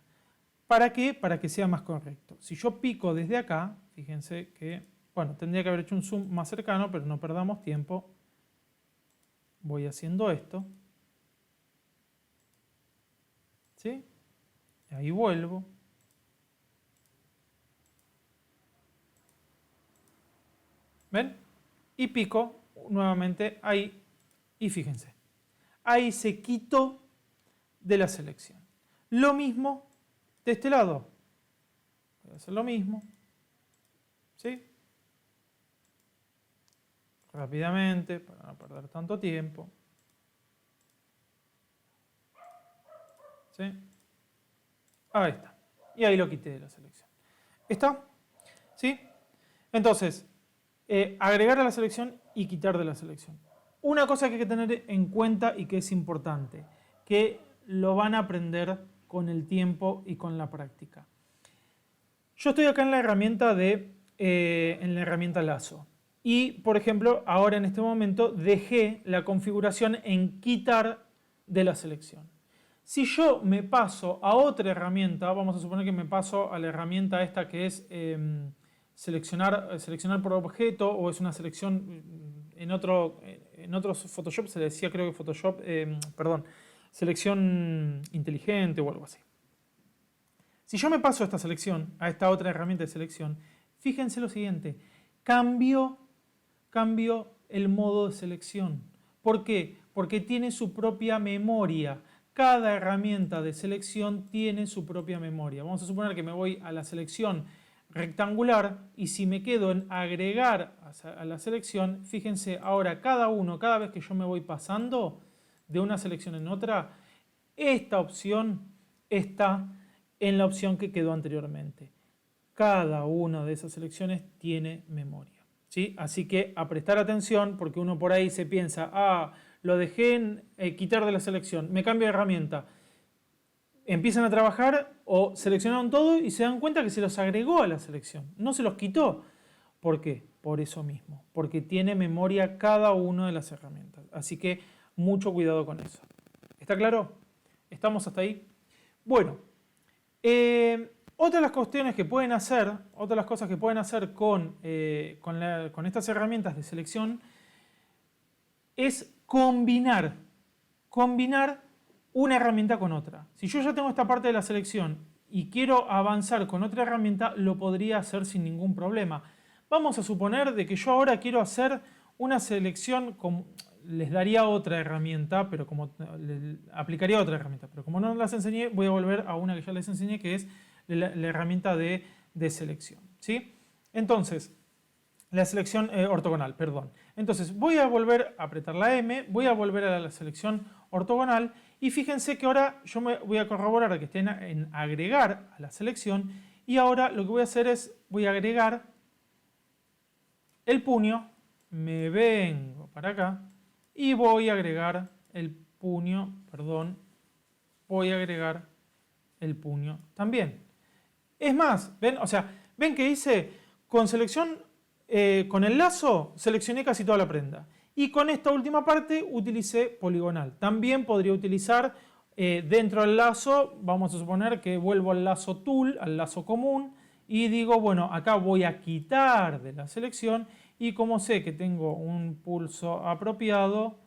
¿Para qué? Para que sea más correcto. Si yo pico desde acá, fíjense que Bueno, tendría que haber hecho un zoom más cercano, pero no perdamos tiempo. Voy haciendo esto. ¿Sí? Ahí vuelvo. ¿Ven? Y pico nuevamente ahí. Y fíjense. Ahí se quitó de la selección. Lo mismo de este lado. Voy a hacer lo mismo. ¿Sí? Rápidamente, para no perder tanto tiempo. ¿Sí? Ahí está. Y ahí lo quité de la selección. ¿Está? ¿Sí? Entonces, agregar a la selección y quitar de la selección. Una cosa que hay que tener en cuenta y que es importante, que lo van a aprender con el tiempo y con la práctica. Yo estoy acá en la herramienta lazo. Y, por ejemplo, ahora en este momento dejé la configuración en quitar de la selección. Si yo me paso a otra herramienta, vamos a suponer que me paso a la herramienta esta que es seleccionar por objeto, o es una selección en otros Photoshop se le decía, creo que Photoshop, selección inteligente o algo así. Si yo me paso a esta selección, a esta otra herramienta de selección, fíjense lo siguiente, cambio el modo de selección. ¿Por qué? Porque tiene su propia memoria. Cada herramienta de selección tiene su propia memoria. Vamos a suponer que me voy a la selección rectangular y si me quedo en agregar a la selección, fíjense ahora cada vez que yo me voy pasando de una selección en otra, esta opción está en la opción que quedó anteriormente. Cada una de esas selecciones tiene memoria. ¿Sí? Así que a prestar atención porque uno por ahí se piensa, lo dejé en quitar de la selección, me cambio de herramienta. Empiezan a trabajar o seleccionaron todo y se dan cuenta que se los agregó a la selección, no se los quitó. ¿Por qué? Por eso mismo, porque tiene memoria cada una de las herramientas. Así que mucho cuidado con eso. ¿Está claro? ¿Estamos hasta ahí? Bueno, otra de las cuestiones que pueden hacer, otras de las cosas que pueden hacer con estas herramientas de selección es combinar una herramienta con otra. Si yo ya tengo esta parte de la selección y quiero avanzar con otra herramienta, lo podría hacer sin ningún problema. Vamos a suponer de que yo ahora quiero hacer una selección, les daría otra herramienta, pero aplicaría otra herramienta, pero como no las enseñé, voy a volver a una que ya les enseñé, que es la herramienta de selección. ¿Sí? Entonces, la selección ortogonal, perdón. Entonces, voy a volver a apretar la M, voy a volver a la selección ortogonal y fíjense que ahora yo me voy a corroborar que esté en agregar a la selección y ahora lo que voy a hacer es, voy a agregar el puño, me vengo para acá y voy a agregar el puño, voy a agregar el puño también. Es más, ven, o sea, ven que hice con selección, con el lazo seleccioné casi toda la prenda. Y con esta última parte utilicé poligonal. También podría utilizar dentro del lazo, vamos a suponer que vuelvo al lazo tool, al lazo común, y digo, bueno, acá voy a quitar de la selección y como sé que tengo un pulso apropiado,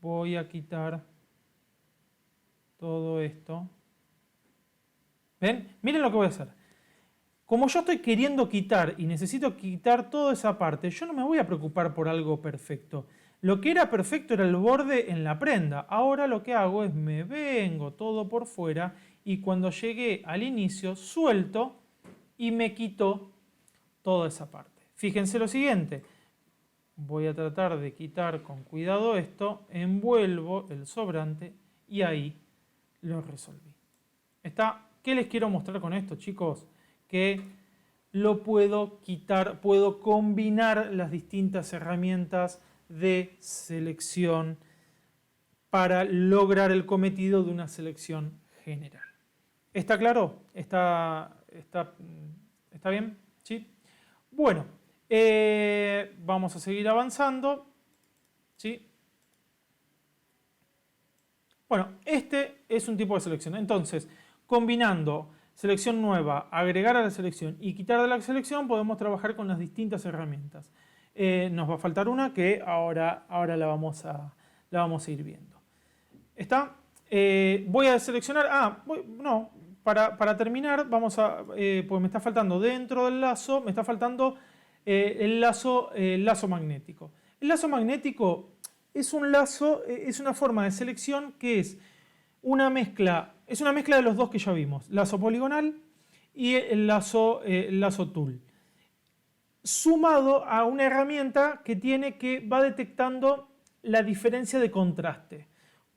voy a quitar todo esto. ¿Ven? Miren lo que voy a hacer. Como yo estoy queriendo quitar y necesito quitar toda esa parte, yo no me voy a preocupar por algo perfecto. Lo que era perfecto era el borde en la prenda. Ahora lo que hago es me vengo todo por fuera y cuando llegué al inicio suelto y me quito toda esa parte. Fíjense lo siguiente. Voy a tratar de quitar con cuidado esto, envuelvo el sobrante y ahí lo resolví. ¿Qué les quiero mostrar con esto, chicos? Que lo puedo quitar, puedo combinar las distintas herramientas de selección para lograr el cometido de una selección general. ¿Está claro? ¿Está bien? ¿Sí? Bueno, vamos a seguir avanzando. ¿Sí? Bueno, este es un tipo de selección. Entonces, combinando selección nueva, agregar a la selección y quitar de la selección, podemos trabajar con las distintas herramientas. Nos va a faltar una que ahora la vamos a ir viendo. ¿Está? Voy a seleccionar, para terminar, pues me está faltando dentro del lazo, me está faltando el lazo magnético. El lazo magnético es un lazo, es una forma de selección que es una mezcla de los dos que ya vimos, lazo poligonal y el lazo tool, sumado a una herramienta que va detectando la diferencia de contraste.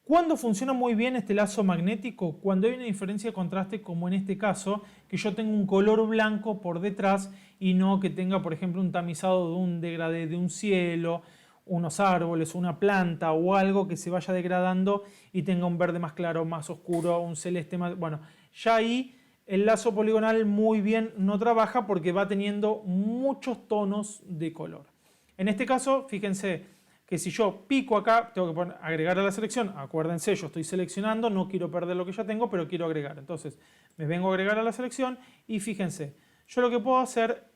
¿Cuándo funciona muy bien este lazo magnético? Cuando hay una diferencia de contraste, como en este caso, que yo tengo un color blanco por detrás y no que tenga, por ejemplo, un tamizado de un degradé de un cielo, unos árboles, una planta o algo que se vaya degradando y tenga un verde más claro, más oscuro, un celeste más... Bueno, ya ahí el lazo poligonal muy bien no trabaja porque va teniendo muchos tonos de color. En este caso, fíjense que si yo pico acá, tengo que agregar a la selección. Acuérdense, yo estoy seleccionando, no quiero perder lo que ya tengo, pero quiero agregar. Entonces, me vengo a agregar a la selección y fíjense, yo lo que puedo hacer,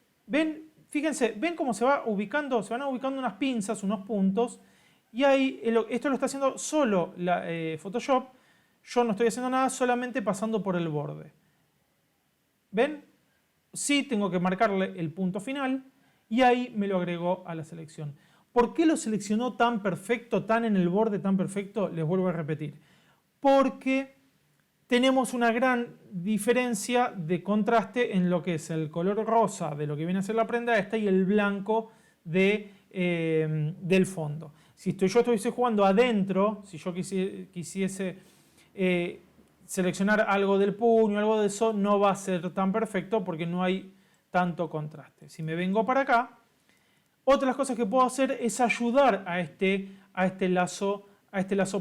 fíjense, ven cómo se van ubicando unas pinzas, unos puntos, y ahí esto lo está haciendo solo Photoshop. Yo no estoy haciendo nada, solamente pasando por el borde. ¿Ven? Sí tengo que marcarle el punto final y ahí me lo agregó a la selección. ¿Por qué lo seleccionó tan perfecto, tan en el borde, tan perfecto? Les vuelvo a repetir. Porque tenemos una gran diferencia de contraste en lo que es el color rosa de lo que viene a ser la prenda esta y el blanco del fondo. Si yo estuviese jugando adentro, si yo quisiese seleccionar algo del puño, algo de eso, no va a ser tan perfecto porque no hay tanto contraste. Si me vengo para acá, otras cosas que puedo hacer es ayudar a este lazo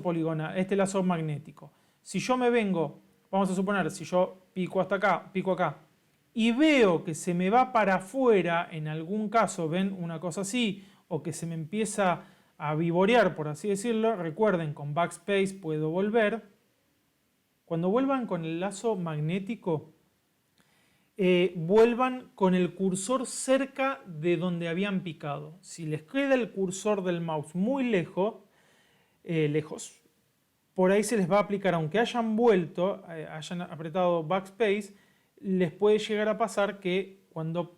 poligonal, a este lazo magnético. Si yo me vengo, vamos a suponer, si yo pico hasta acá, pico acá, y veo que se me va para afuera, en algún caso, ven una cosa así, o que se me empieza a vivorear, por así decirlo, recuerden, con backspace puedo volver. Cuando vuelvan con el lazo magnético, vuelvan con el cursor cerca de donde habían picado. Si les queda el cursor del mouse muy lejos, por ahí se les va a aplicar, aunque hayan vuelto, hayan apretado backspace, les puede llegar a pasar que cuando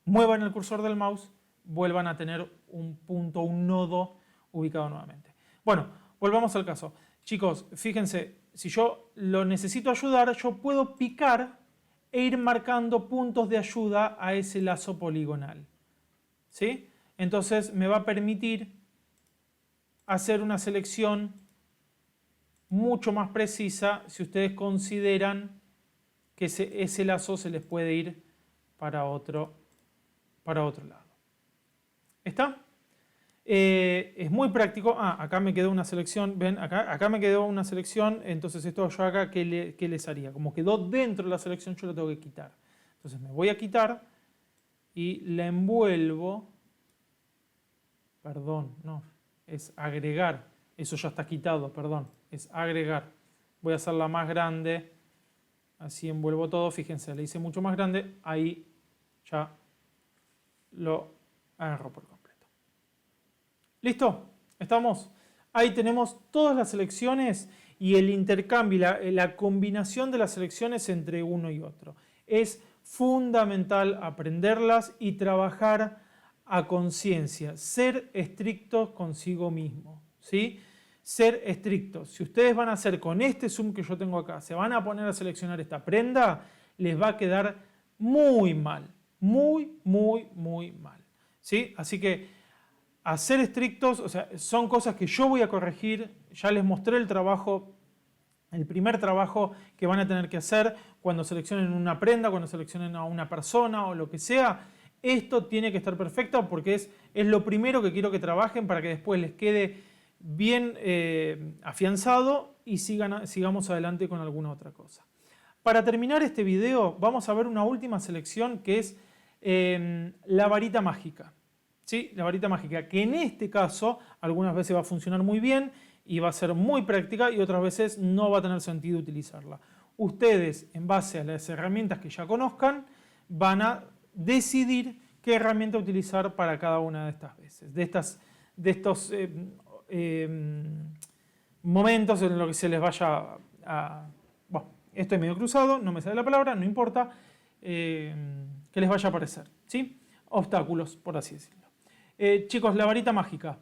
muevan el cursor del mouse, vuelvan a tener un punto, un nodo ubicado nuevamente. Bueno, volvamos al caso. Chicos, fíjense, si yo lo necesito ayudar, yo puedo picar e ir marcando puntos de ayuda a ese lazo poligonal. ¿Sí? Entonces me va a permitir hacer una selección mucho más precisa si ustedes consideran que ese lazo se les puede ir para otro lado. ¿Está? Es muy práctico. Acá me quedó una selección. Ven, acá me quedó una selección. Entonces esto yo acá, ¿qué les haría? Como quedó dentro de la selección, yo lo tengo que quitar. Entonces me voy a quitar y la envuelvo. Perdón, no. Es agregar. Eso ya está quitado, perdón. Es agregar. Voy a hacerla más grande. Así envuelvo todo. Fíjense, le hice mucho más grande. Ahí ya lo agarro por completo. ¿Listo? ¿Estamos? Ahí tenemos todas las selecciones y el intercambio, la combinación de las selecciones entre uno y otro. Es fundamental aprenderlas y trabajar a conciencia, ser estrictos consigo mismo, ¿sí? Ser estrictos. Si ustedes van a hacer con este zoom que yo tengo acá, se van a poner a seleccionar esta prenda, les va a quedar muy mal, muy mal, ¿sí? Así que a ser estrictos, o sea, son cosas que yo voy a corregir. Ya les mostré el trabajo, el primer trabajo que van a tener que hacer cuando seleccionen una prenda, cuando seleccionen a una persona o lo que sea. Esto tiene que estar perfecto porque es lo primero que quiero que trabajen para que después les quede bien afianzado y sigamos adelante con alguna otra cosa. Para terminar este video vamos a ver una última selección que es la varita mágica. ¿Sí? La varita mágica, que en este caso algunas veces va a funcionar muy bien y va a ser muy práctica y otras veces no va a tener sentido utilizarla. ustedes, en base a las herramientas que ya conozcan, van a decidir qué herramienta utilizar para cada una de estas veces, de estos momentos en los que se les vaya a... Bueno, estoy medio cruzado, no me sale la palabra, no importa, que les vaya a aparecer, ¿sí? Obstáculos, por así decirlo. Chicos, la varita mágica.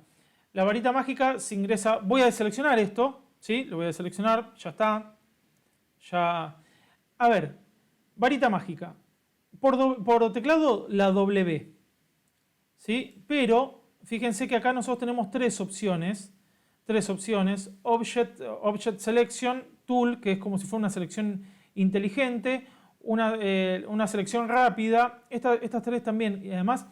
La varita mágica se ingresa... Voy a deseleccionar esto, ¿sí? Lo voy a deseleccionar, ya está. Ya... A ver, varita mágica. Por teclado, la W, ¿sí? Pero fíjense que acá nosotros tenemos tres opciones. Object Selection Tool, que es como si fuera una selección inteligente, una selección rápida. Estas tres también. Y además,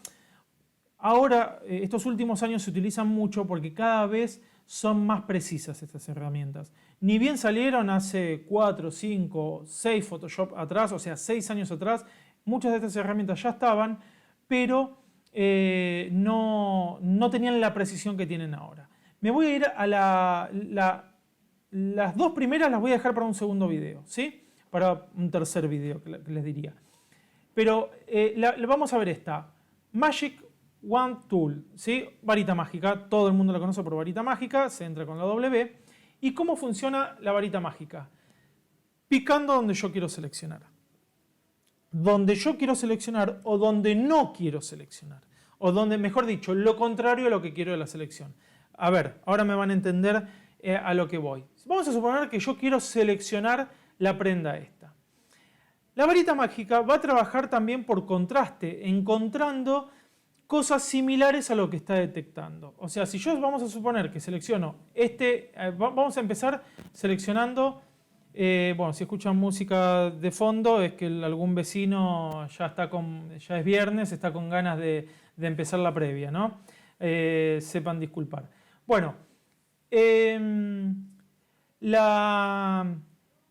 ahora, estos últimos años se utilizan mucho porque cada vez son más precisas estas herramientas. Ni bien salieron hace 4, 5, 6 Photoshop atrás, o sea, 6 años atrás, muchas de estas herramientas ya estaban, pero no tenían la precisión que tienen ahora. Me voy a ir a las dos primeras las voy a dejar para un segundo video, ¿sí? Para un tercer video que les diría. Pero vamos a ver esta. Magic Wand Tool, ¿sí? Varita mágica, todo el mundo la conoce por varita mágica, se entra con la W. ¿Y cómo funciona la varita mágica? Picando donde yo quiero seleccionar. Donde yo quiero seleccionar o donde no quiero seleccionar. O donde, mejor dicho, lo contrario a lo que quiero de la selección. A ver, ahora me van a entender a lo que voy. Vamos a suponer que yo quiero seleccionar la prenda esta. La varita mágica va a trabajar también por contraste, encontrando cosas similares a lo que está detectando. O sea, si yo vamos a suponer que selecciono vamos a empezar seleccionando, bueno, si escuchan música de fondo es que algún vecino ya es viernes, está con ganas de empezar la previa, ¿no? Sepan disculpar. Bueno,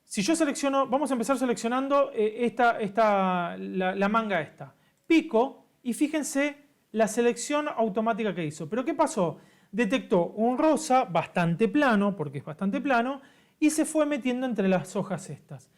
si yo selecciono, vamos a empezar seleccionando la manga esta. Pico y fíjense la selección automática que hizo. ¿Pero qué pasó? Detectó un rosa bastante plano, porque es bastante plano, y se fue metiendo entre las hojas estas.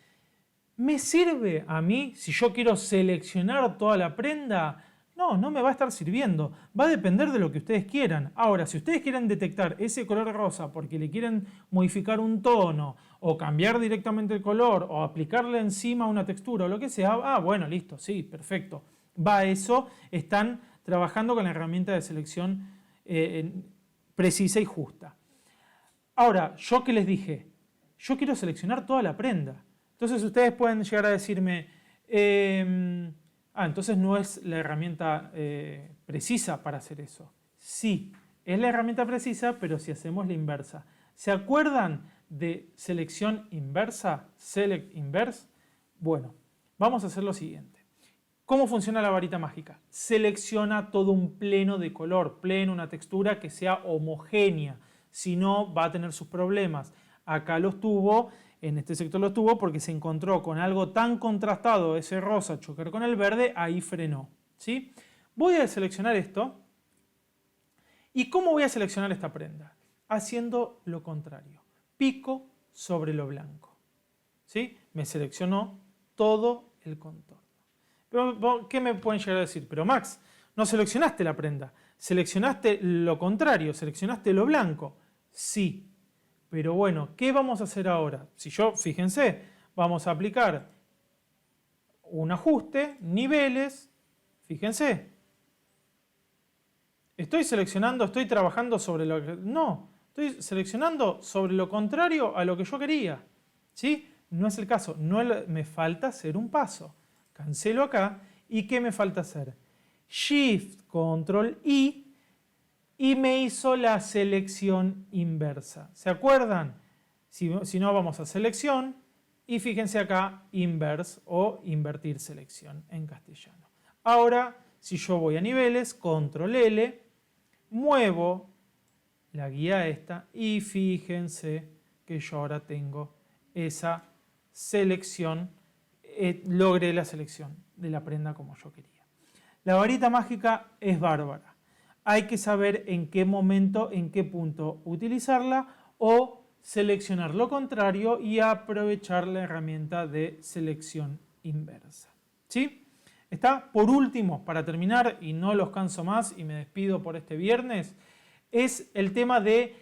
¿Me sirve a mí si yo quiero seleccionar toda la prenda? No me va a estar sirviendo. Va a depender de lo que ustedes quieran. Ahora, si ustedes quieren detectar ese color rosa porque le quieren modificar un tono o cambiar directamente el color o aplicarle encima una textura o lo que sea, bueno, listo, sí, perfecto. Va a eso, están trabajando con la herramienta de selección precisa y justa. Ahora, ¿yo qué les dije? Yo quiero seleccionar toda la prenda. Entonces ustedes pueden llegar a decirme, entonces no es la herramienta precisa para hacer eso. Sí, es la herramienta precisa, pero si hacemos la inversa. ¿Se acuerdan de selección inversa? Select inverse. Bueno, vamos a hacer lo siguiente. ¿Cómo funciona la varita mágica? Selecciona todo un pleno de color, una textura que sea homogénea. Si no, va a tener sus problemas. Acá los tuvo, en este sector los tuvo porque se encontró con algo tan contrastado, ese rosa chocar con el verde, ahí frenó, ¿sí? Voy a seleccionar esto. ¿Y cómo voy a seleccionar esta prenda? Haciendo lo contrario. Pico sobre lo blanco, ¿sí? Me seleccionó todo el contorno. Pero, ¿qué me pueden llegar a decir? Pero Max, no seleccionaste la prenda, seleccionaste lo contrario, seleccionaste lo blanco. Sí, pero bueno, ¿qué vamos a hacer ahora? Fíjense, vamos a aplicar un ajuste, niveles, fíjense. Estoy trabajando sobre lo que... No, estoy seleccionando sobre lo contrario a lo que yo quería. ¿Sí? No es el caso, me falta hacer un paso. Cancelo acá. ¿Y qué me falta hacer? Shift, Control, I y me hizo la selección inversa. ¿Se acuerdan? Si no, vamos a selección y fíjense acá, inverse o invertir selección en castellano. Ahora, si yo voy a niveles, Control L, muevo la guía esta y fíjense que yo ahora tengo esa selección. Logré la selección de la prenda como yo quería. La varita mágica es bárbara. Hay que saber en qué momento, en qué punto utilizarla o seleccionar lo contrario y aprovechar la herramienta de selección inversa. ¿Sí? Está, por último, para terminar, y no los canso más y me despido por este viernes, es el tema de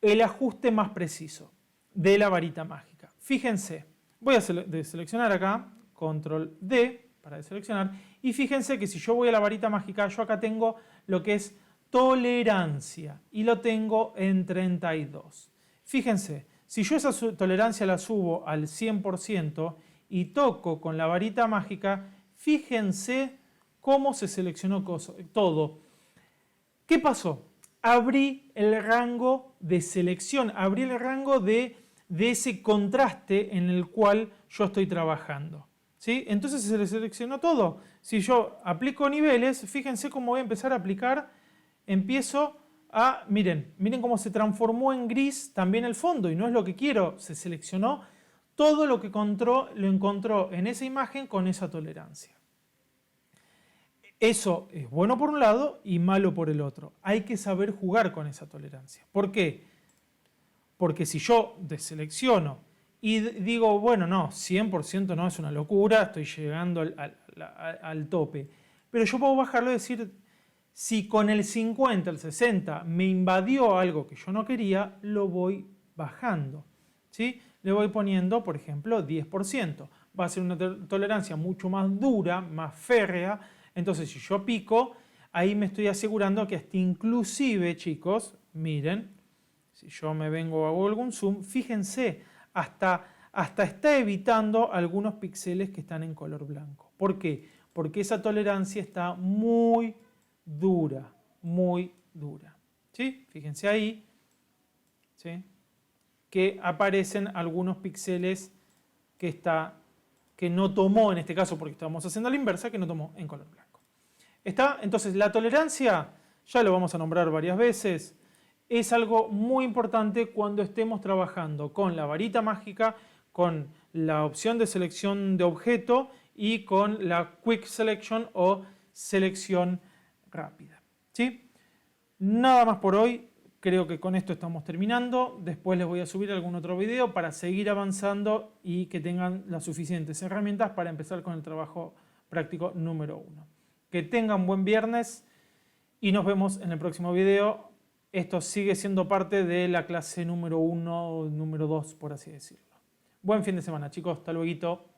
el ajuste más preciso de la varita mágica. Fíjense, voy a deseleccionar acá, control D para deseleccionar, y fíjense que si yo voy a la varita mágica, yo acá tengo lo que es tolerancia y lo tengo en 32. Fíjense, si yo esa tolerancia la subo al 100% y toco con la varita mágica, fíjense cómo se seleccionó todo. ¿Qué pasó? Abrí el rango de selección, abrí el rango de ese contraste en el cual yo estoy trabajando. ¿Sí? Entonces se le seleccionó todo. Si yo aplico niveles, fíjense cómo voy a empezar a aplicar. Empiezo a, miren cómo se transformó en gris también el fondo y no es lo que quiero. Se seleccionó todo lo que lo encontró en esa imagen con esa tolerancia. Eso es bueno por un lado y malo por el otro. Hay que saber jugar con esa tolerancia. ¿Por qué? Porque si yo deselecciono y digo, bueno, no, 100% no es una locura, estoy llegando al tope. Pero yo puedo bajarlo y decir, si con el 50, el 60 me invadió algo que yo no quería, lo voy bajando. ¿Sí? Le voy poniendo, por ejemplo, 10%. Va a ser una tolerancia mucho más dura, más férrea. Entonces, si yo pico, ahí me estoy asegurando que hasta inclusive, chicos, miren, si yo me vengo hago algún zoom, fíjense, hasta está evitando algunos píxeles que están en color blanco. ¿Por qué? Porque esa tolerancia está muy dura, muy dura. ¿Sí? Fíjense ahí, ¿sí? Que aparecen algunos píxeles que no tomó, en este caso porque estamos haciendo la inversa, que no tomó en color blanco. ¿Está? Entonces la tolerancia, ya lo vamos a nombrar varias veces, es algo muy importante cuando estemos trabajando con la varita mágica, con la opción de selección de objeto y con la Quick Selection o selección rápida. ¿Sí? Nada más por hoy. Creo que con esto estamos terminando. Después les voy a subir algún otro video para seguir avanzando y que tengan las suficientes herramientas para empezar con el trabajo práctico número 1. Que tengan buen viernes y nos vemos en el próximo video. Esto sigue siendo parte de la clase número 1 o número 2, por así decirlo. Buen fin de semana, chicos. Hasta luego.